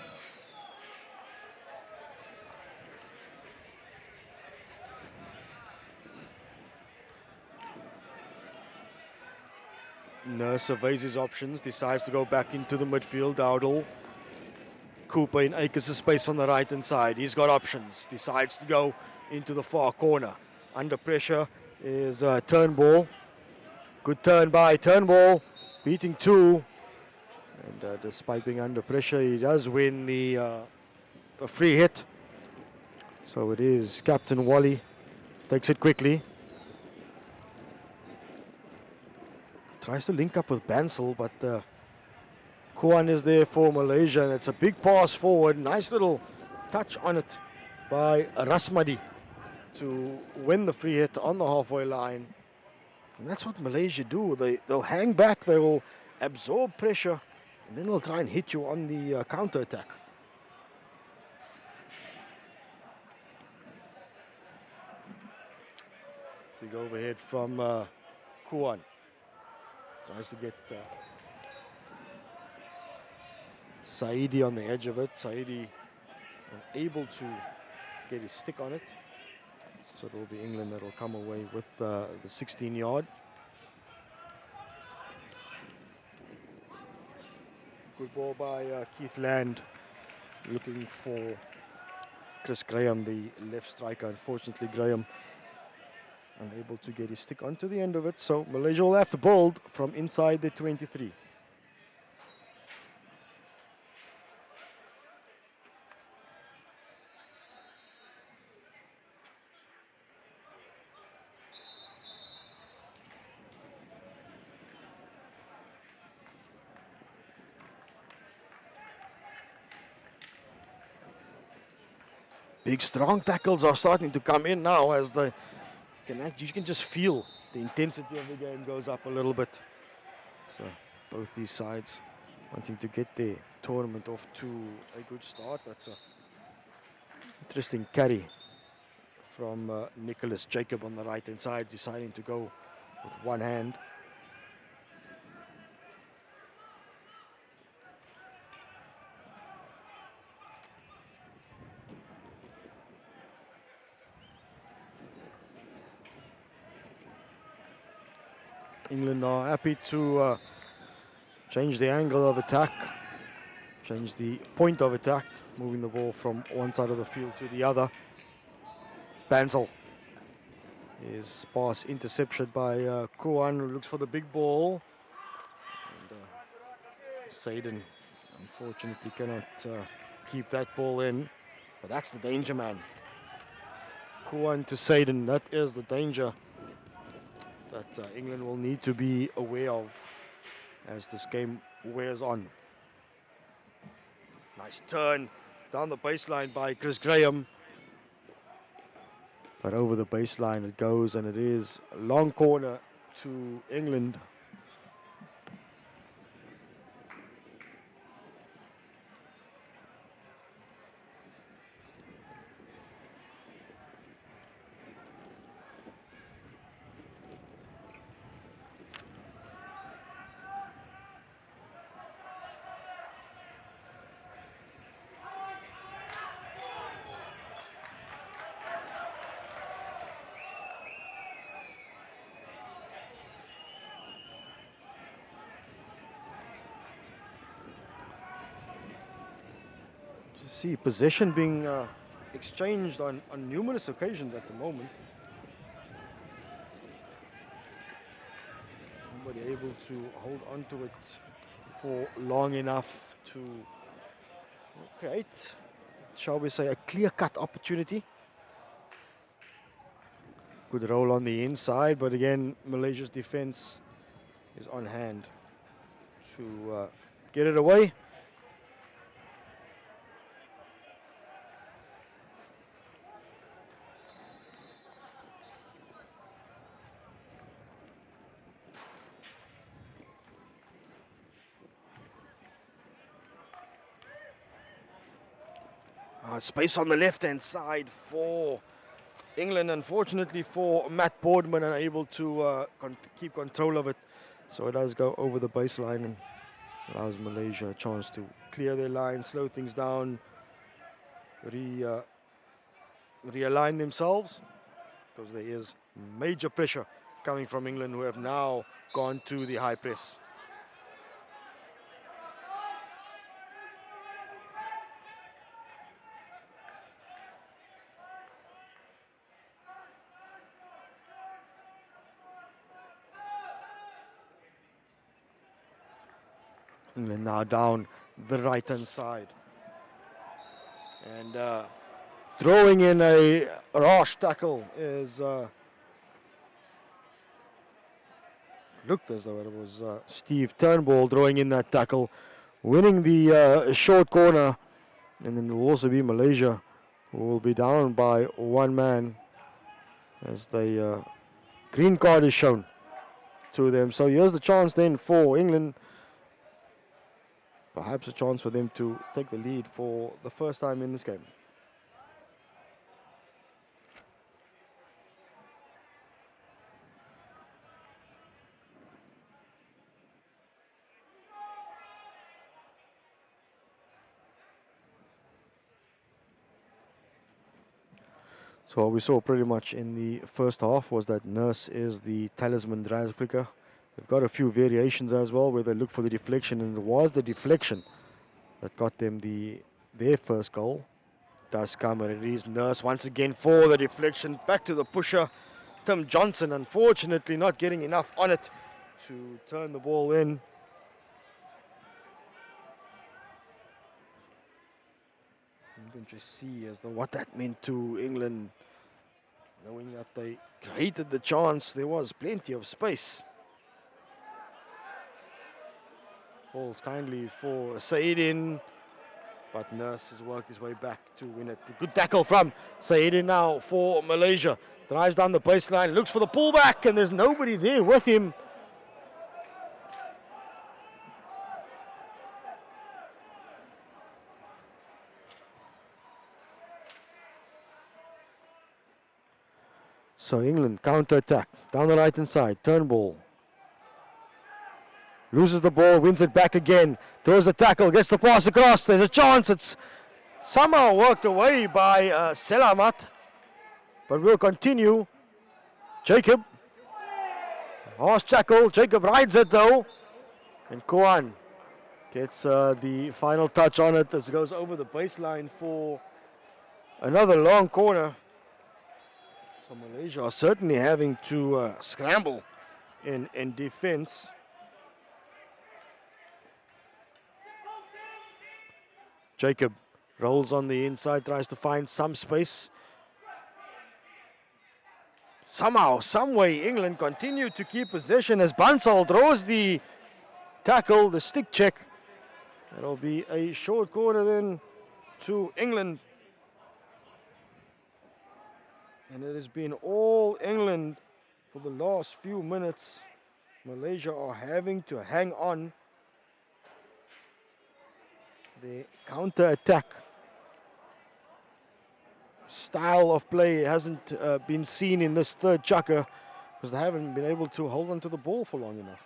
Nurse surveys his options, decides to go back into the midfield. Dowdle. Cooper in Akers' space on the right-hand side. He's got options. Decides to go into the far corner. Under pressure is Turnbull. Good turn by Turnbull. Beating two. And despite being under pressure, he does win the free hit. So it is Captain Wally. Takes it quickly. Tries to link up with Bansal, but Kuan is there for Malaysia. And it's a big pass forward. Nice little touch on it by Rasmadi to win the free hit on the halfway line. And that's what Malaysia do. They'll hang back. They will absorb pressure. And then they'll try and hit you on the counter-attack. Big overhead from Kuan. Tries to get Saidi on the edge of it. Saidi unable to get his stick on it. So it will be England that will come away with the 16-yard. Good ball by Keith Land, looking for Chris Graham, the left striker. Unfortunately, Graham unable to get his stick onto the end of it. So Malaysia will have to build from inside the 23. Big strong tackles are starting to come in now as you can just feel the intensity of the game goes up a little bit. So both these sides wanting to get their tournament off to a good start. That's a interesting carry from Nicholas Jacob on the right hand side, deciding to go with one hand. England are happy to change the angle of attack, change the point of attack, moving the ball from one side of the field to the other. Bansal is pass intercepted by Kuan, who looks for the big ball. And Saidin unfortunately cannot keep that ball in, but that's the danger man. Kuan to Saidin, that is the danger that England will need to be aware of as this game wears on. Nice turn down the baseline by Chris Graham. But over the baseline it goes, and it is a long corner to England. See possession being exchanged on numerous occasions at the moment. Nobody able to hold on to it for long enough to create, shall we say, a clear-cut opportunity. Good roll on the inside, but again, Malaysia's defense is on hand to get it away. Space on the left-hand side for England. Unfortunately for Matt Boardman, unable to keep control of it. So it does go over the baseline and allows Malaysia a chance to clear their line, slow things down, realign themselves, because there is major pressure coming from England, who have now gone to the high press. England now down the right-hand side. And throwing in a rash tackle is looked as though it was Steve Turnbull throwing in that tackle, winning the short corner. And then it will also be Malaysia, who will be down by one man as the green card is shown to them. So here's the chance then for England. Perhaps a chance for them to take the lead for the first time in this game. So what we saw pretty much in the first half was that Nurse is the talisman drive flicker. They've got a few variations as well where they look for the deflection, and it was the deflection that got them their first goal. Does come, and it is Nurse once again for the deflection. Back to the pusher, Tim Johnson, unfortunately not getting enough on it to turn the ball in. You can just see as though what that meant to England, knowing that they created the chance. There was plenty of space. Falls kindly for Saidin, but Nurse has worked his way back to win it. Good tackle from Saidin now for Malaysia. Drives down the baseline, looks for the pullback, and there's nobody there with him. So England counter-attack down the right-hand side. Turnbull loses the ball, wins it back again, throws the tackle, gets the pass across. There's a chance. It's somehow worked away by Selamat, but we'll continue. Jacob, harsh tackle. Jacob rides it though, and Kwan gets the final touch on it. This goes over the baseline for another long corner. So Malaysia are certainly having to scramble in defense. Jacob rolls on the inside, tries to find some space. Somehow, some way, England continue to keep possession as Bansal throws the tackle, the stick check. That'll be a short corner then to England. And it has been all England for the last few minutes. Malaysia are having to hang on. The counter-attack style of play hasn't been seen in this third chukker because they haven't been able to hold on to the ball for long enough.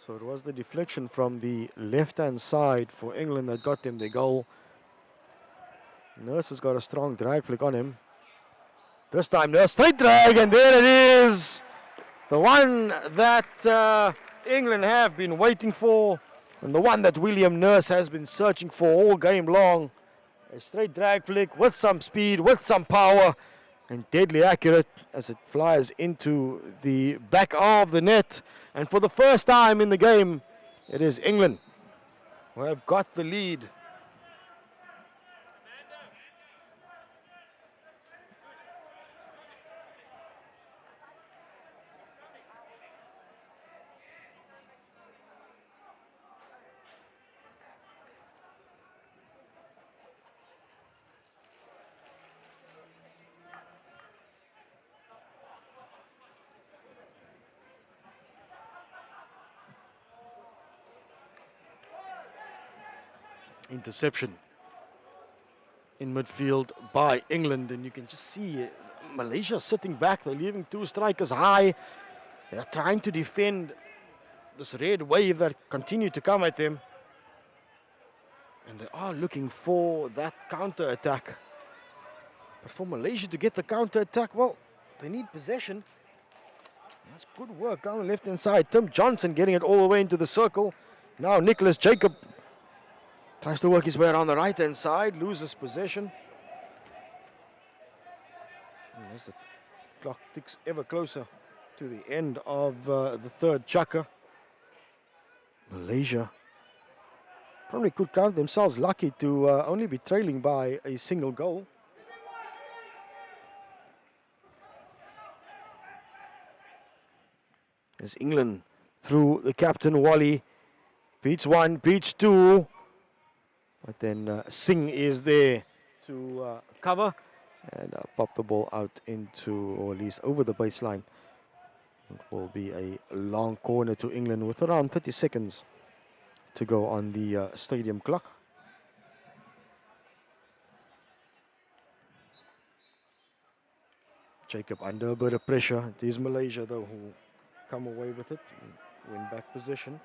So it was the deflection from the left-hand side for England that got them the goal. Nurse has got a strong drag flick on him. This time Nurse straight drag, and there it is. The one that England have been waiting for, and the one that William Nurse has been searching for all game long. A straight drag flick with some speed, with some power, and deadly accurate as it flies into the back of the net. And for the first time in the game, it is England who have got the lead. Interception in midfield by England, and you can just see Malaysia sitting back. They're leaving two strikers high. They're trying to defend this red wave that continue to come at them, and they are looking for that counter attack. But for Malaysia to get the counter attack, well, they need possession. That's good work down the left hand side. Tim Johnson getting it all the way into the circle. Now Nicholas Jacob tries to work his way around the right-hand side, loses possession. And as the clock ticks ever closer to the end of the third chukka, Malaysia probably could count themselves lucky to only be trailing by a single goal. As England, through the captain Wally, beats one, beats two. But then Singh is there to cover and pop the ball out into, or at least over the baseline. It will be a long corner to England with around 30 seconds to go on the stadium clock. Jacob under a bit of pressure. It is Malaysia though who come away with it and win back position.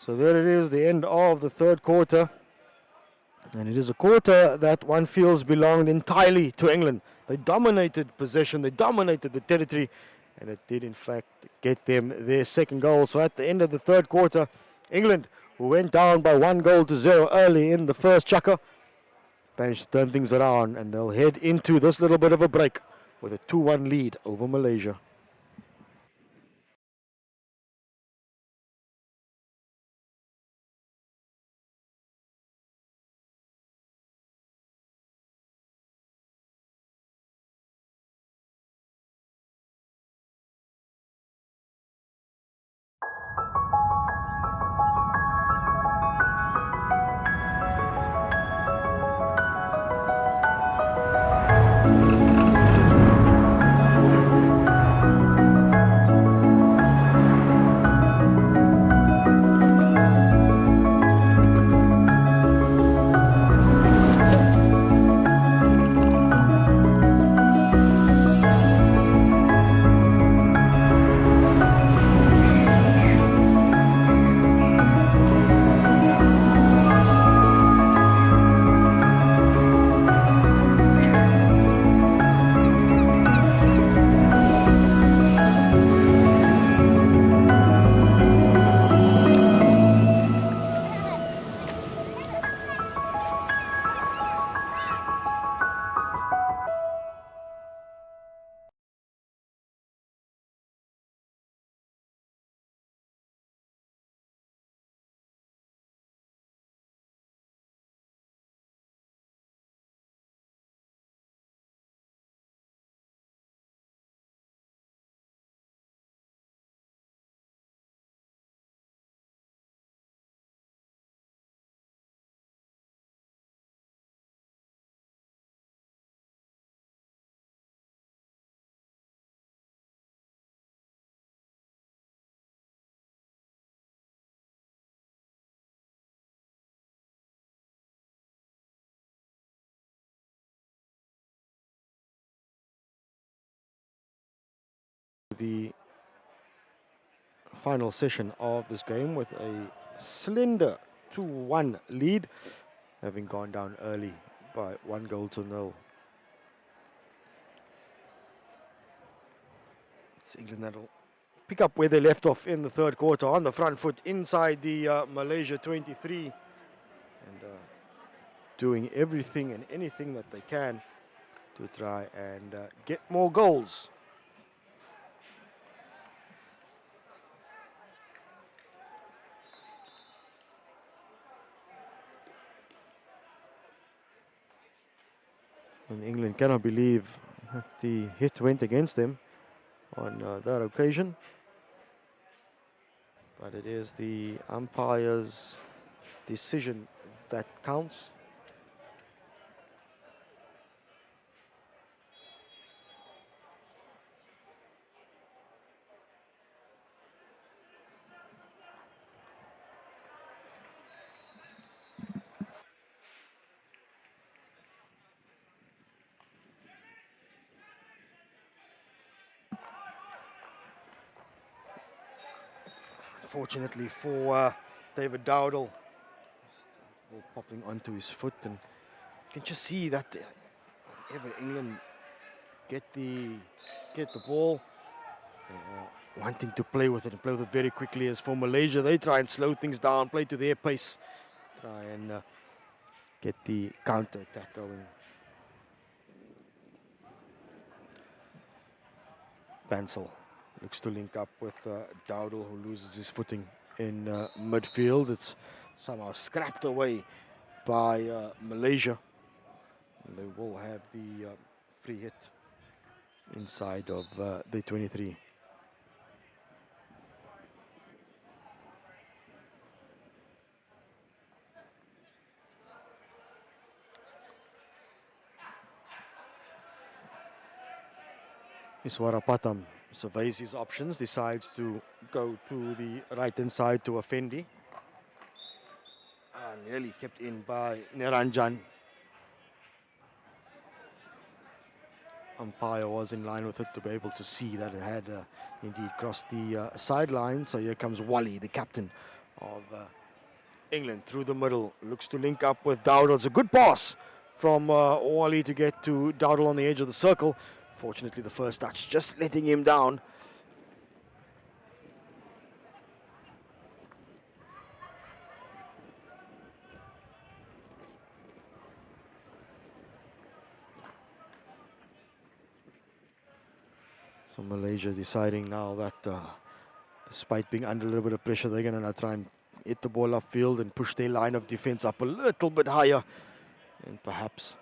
So there it is, the end of the third quarter. And it is a quarter that one feels belonged entirely to England. They dominated possession, they dominated the territory, and it did in fact get them their second goal. So at the end of the third quarter, England, who went down by 1-0 early in the first chukka, managed to turn things around, and they'll head into this little bit of a break with a 2-1 lead over Malaysia. the final session of this game with a slender 2-1 lead, having gone down early by 1-0. It's England that'll pick up where they left off in the third quarter on the front foot inside the Malaysia 23, and doing everything and anything that they can to try and get more goals. And England cannot believe that the hit went against them on that occasion. But it is the umpire's decision that counts. Fortunately for David Dowdle, ball popping onto his foot, and you can just see that whenever England get the ball, wanting to play with it and play with it very quickly. As for Malaysia, they try and slow things down, play to their pace, try and get the counter attack going. Bansal looks to link up with Dowdle, who loses his footing in midfield. It's somehow scrapped away by Malaysia. And they will have the free hit inside of the 23. Iswara Patam surveys his options, decides to go to the right-hand side to Effendi. Nearly kept in by Niranjan. Umpire was in line with it to be able to see that it had indeed crossed the sideline. So here comes Wally, the captain of England, through the middle. Looks to link up with Dowdle. It's a good pass from Wally to get to Dowdle on the edge of the circle. Fortunately, the first touch just letting him down. So Malaysia deciding now that despite being under a little bit of pressure, they're going to try and hit the ball upfield and push their line of defense up a little bit higher, and perhaps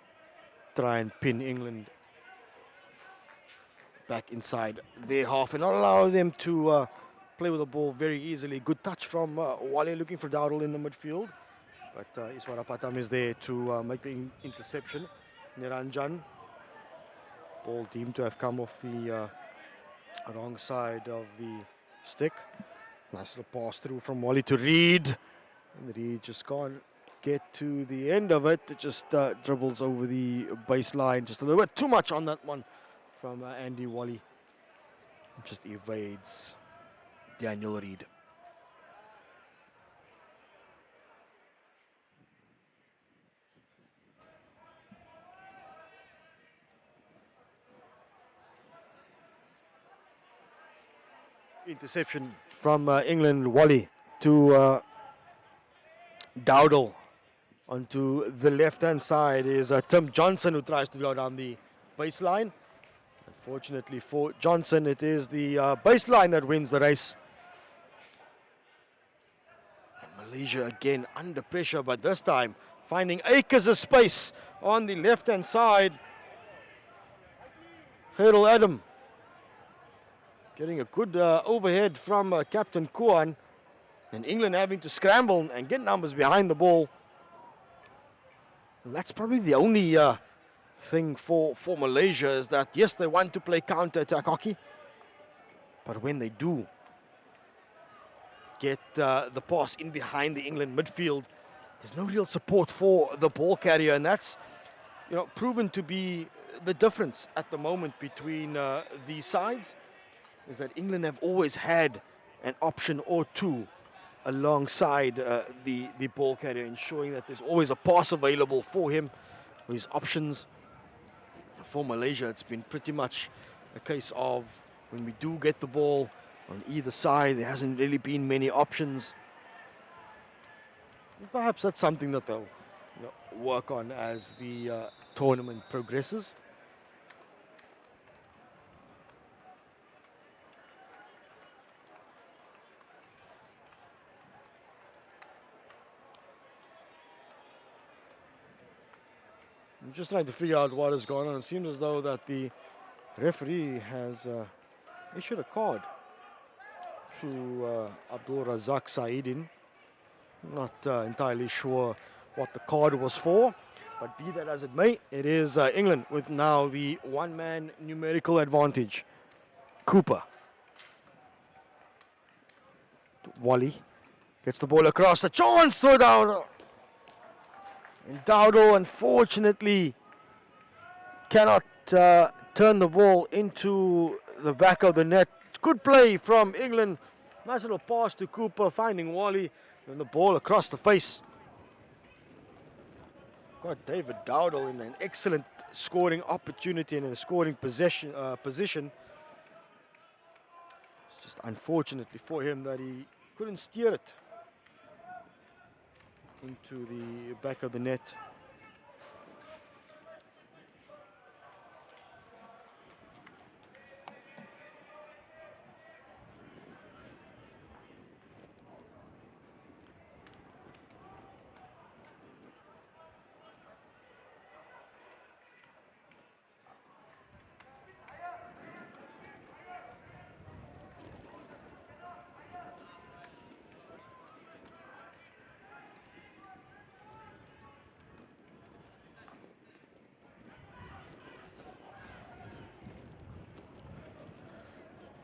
try and pin England back inside their half and not allow them to play with the ball very easily. Good touch from Wale, looking for Dowdle in the midfield, but Iswara Patam is there to make the interception. Niranjan, ball deemed to have come off the wrong side of the stick. Nice little pass through from Wally to Reed, and Reed just can't get to the end of it. It just dribbles over the baseline just a little bit too much on that one from Andy Wally. Just evades Daniel Reed. Interception from England. Wally to Dowdle. Onto the left-hand side is Tim Johnson, who tries to go down the baseline. Unfortunately for Johnson, it is the baseline that wins the race. And Malaysia again under pressure, but this time finding acres of space on the left-hand side. Khairul Adam getting a good overhead from Captain Kuan, and England having to scramble and get numbers behind the ball. And that's probably the only thing for Malaysia, is that yes, they want to play counter-attack hockey, but when they do get the pass in behind the England midfield, there's no real support for the ball carrier, and that's proven to be the difference at the moment between these sides. is that England have always had an option or two alongside the ball carrier, ensuring that there's always a pass available for him. His options for Malaysia, it's been pretty much a case of when we do get the ball on either side, there hasn't really been many options. Perhaps that's something that they'll work on as the tournament progresses. I'm just trying to figure out what is going on. It seems as though that the referee has issued a card to Abdul Razak Saidin. Not entirely sure what the card was for, but be that as it may, it is England with now the one-man numerical advantage. Cooper. Wally gets the ball across. The chance for Dowdle. And Dowdle, unfortunately, cannot turn the ball into the back of the net. Good play from England. Nice little pass to Cooper, finding Wally, and the ball across the face. Got David Dowdle in an excellent scoring opportunity and a scoring position. It's just unfortunately for him that he couldn't steer it into the back of the net.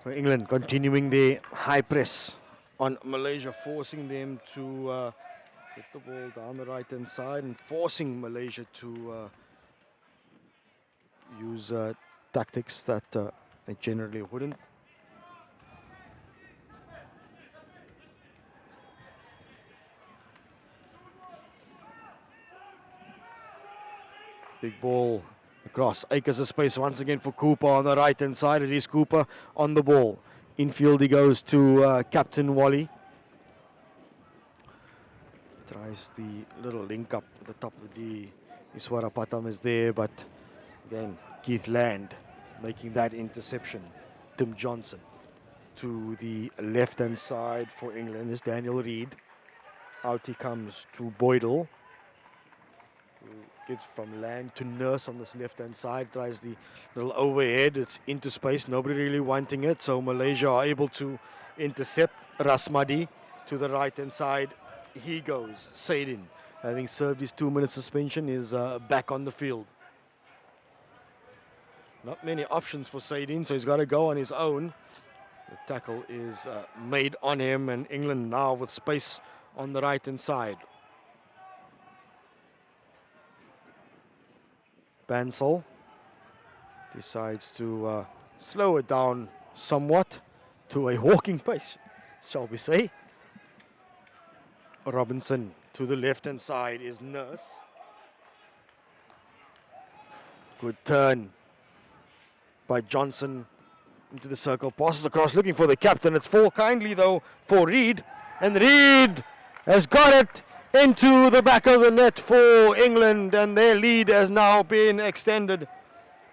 So England continuing their high press on Malaysia, forcing them to get the ball down the right-hand side and forcing Malaysia to use tactics that they generally wouldn't. Big ball across acres of space once again for Cooper on the right hand side. It is Cooper on the ball. Infield he goes to Captain Wally. Tries the little link up at the top of the D. Iswara Patam is there, but again, Keith Land making that interception. Tim Johnson to the left hand side for England is Daniel Reid. Out he comes to Boydell. Gives from Land to Nurse on this left-hand side. Tries the little overhead. It's into space. Nobody really wanting it. So Malaysia are able to intercept. Rasmadi to the right-hand side. He goes. Saidin, having served his 2-minute suspension, is back on the field. Not many options for Saidin, so he's got to go on his own. The tackle is made on him, and England now with space on the right-hand side. Bansal decides to slow it down somewhat to a walking pace, shall we say. Robinson to the left-hand side is Nurse. Good turn by Johnson into the circle. Passes across looking for the captain. It's fall kindly though for Reid. And Reid has got it into the back of the net for England, and their lead has now been extended.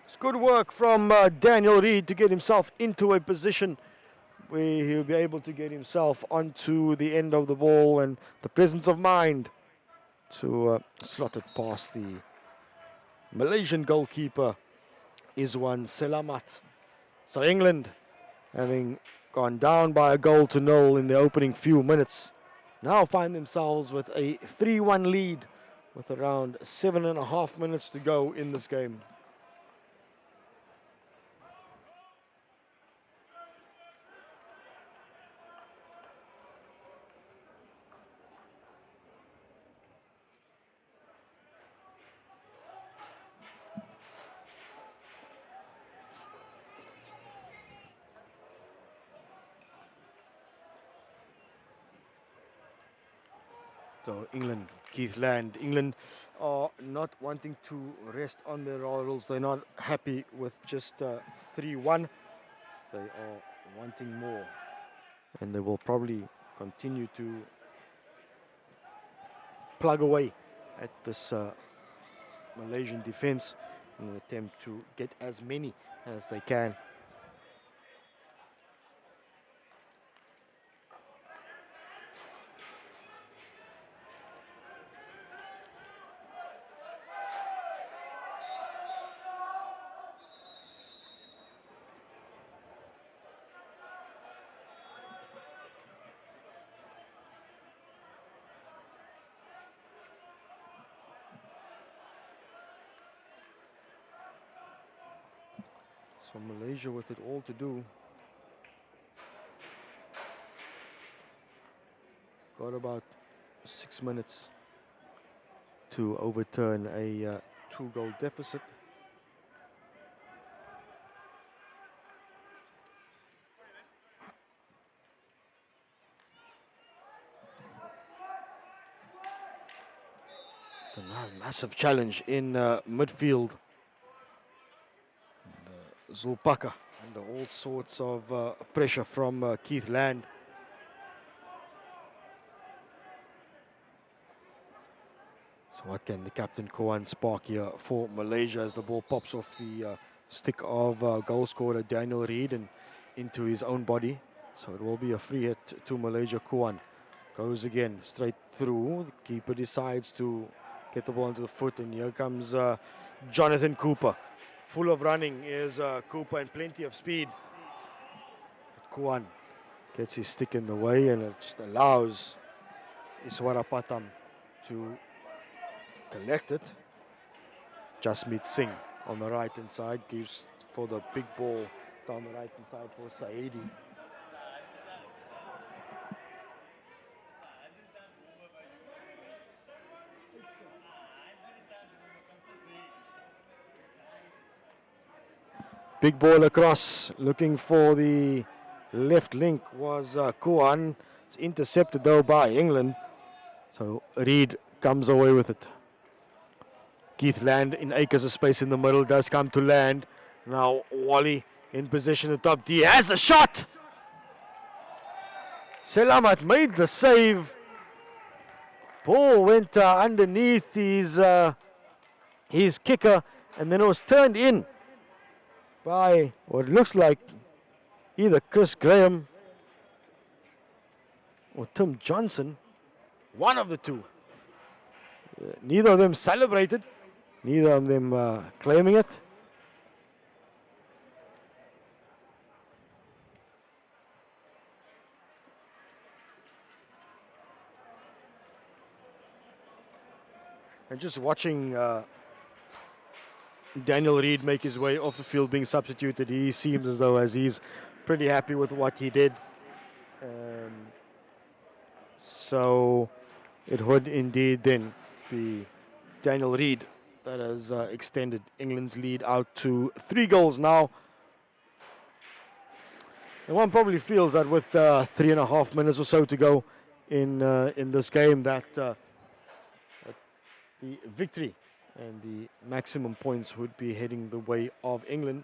It's good work from Daniel Reid to get himself into a position where he'll be able to get himself onto the end of the ball, and the presence of mind to slot it past the Malaysian goalkeeper Izwan Selamat. So England, having gone down by a goal to nil in the opening few minutes, now find themselves with a 3-1 lead with around 7.5 minutes to go in this game. So England, Keith Land, England are not wanting to rest on their laurels. They're not happy with just 3-1. They are wanting more. And they will probably continue to plug away at this Malaysian defense in an attempt to get as many as they can. So Malaysia with it all to do. Got about 6 minutes to overturn a 2-goal deficit. It's a massive challenge in midfield. Zulpaka under all sorts of pressure from Keith Land. So what can the captain Koan spark here for Malaysia as the ball pops off the stick of goal scorer Daniel Reid and into his own body. So it will be a free hit to Malaysia. Koan goes again straight through. The keeper decides to get the ball into the foot, and here comes Jonathan Cooper. Full of running is Cooper and plenty of speed. But Koan gets his stick in the way, and it just allows Iswara Patam to collect it. Jasmeet Singh on the right hand side gives for the big ball down the right hand side for Saidi. Big ball across, looking for the left link was Koan. It's intercepted though by England. So Reid comes away with it. Keith Land in acres of space in the middle, does come to Land. Now Wally in position at top D, has the shot! Selamat made the save. Ball went underneath his kicker, and then it was turned in by what looks like either Chris Graham or Tim Johnson, one of the two. Neither of them celebrated, neither of them claiming it. And just watching Daniel Reid make his way off the field being substituted, he seems as though as he's pretty happy with what he did. So it would indeed then be Daniel Reid that has extended England's lead out to 3 goals now. And one probably feels that with 3.5 minutes or so to go in this game, that the victory and the maximum points would be heading the way of England.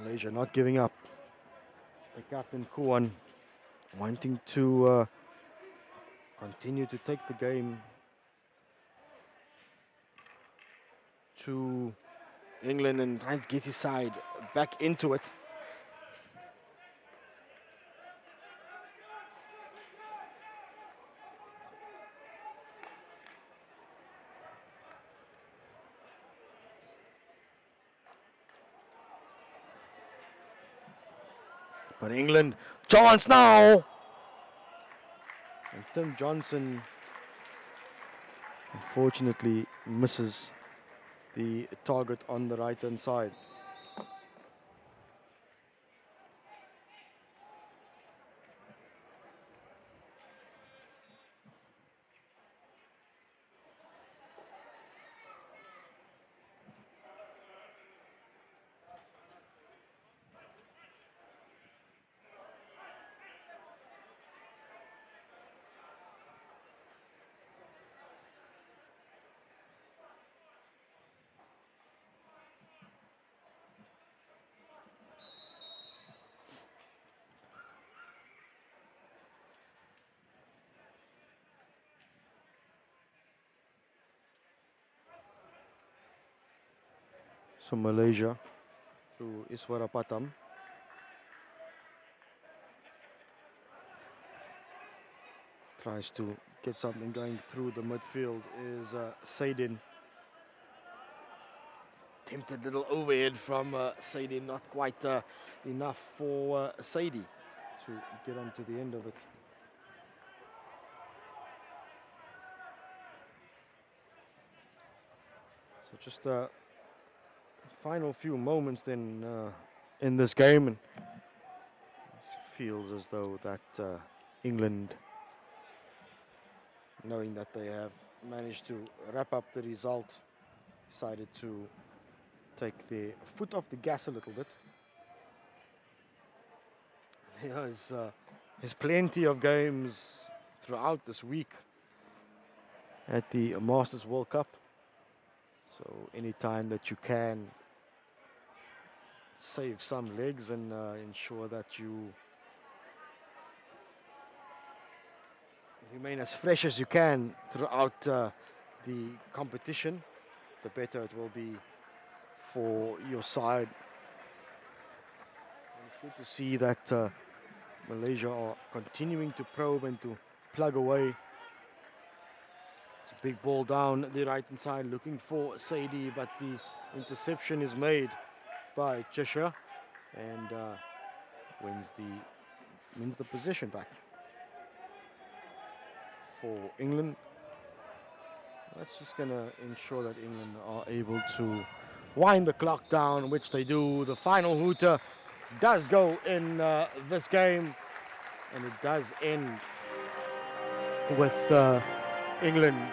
Malaysia not giving up. The captain Koan wanting to continue to take the game to England and trying to get his side back into it. But England, chance now. Tim Johnson unfortunately misses the target on the right hand side. So Malaysia through Iswarapatam. Tries to get something going through the midfield is Saidin. Tempted little overhead from Saidin, not quite enough for Saidi to get onto the end of it. So just final few moments then in this game, and it feels as though that England, knowing that they have managed to wrap up the result, decided to take their foot off the gas a little bit. There's plenty of games throughout this week at the Masters World Cup, so anytime that you can save some legs and ensure that you remain as fresh as you can throughout the competition, the better it will be for your side. And it's good to see that Malaysia are continuing to probe and to plug away. It's a big ball down the right hand side looking for Saidi, but the interception is made by Chisha and wins the position back for England. That's just going to ensure that England are able to wind the clock down, which they do. The final hooter does go in this game, and it does end with England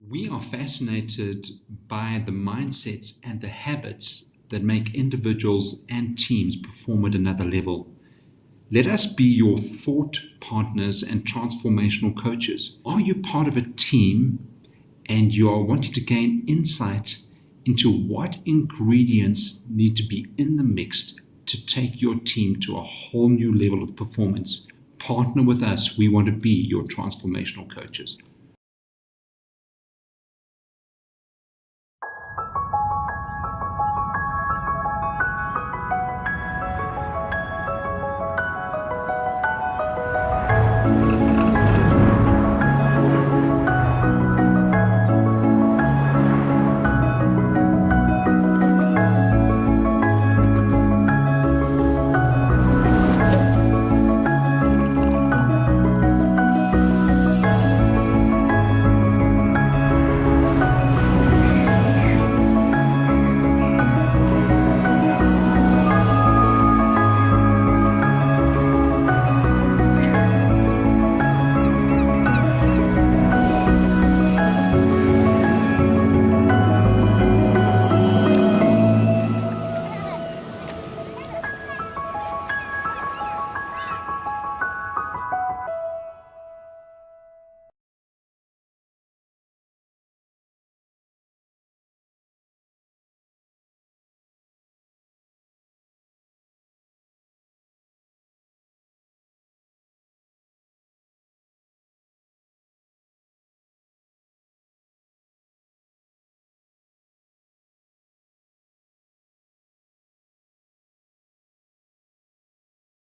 We are fascinated by the mindsets and the habits that make individuals and teams perform at another level. Let us be your thought partners and transformational coaches. Are you part of a team and you are wanting to gain insight into what ingredients need to be in the mix to take your team to a whole new level of performance? Partner with us. We want to be your transformational coaches.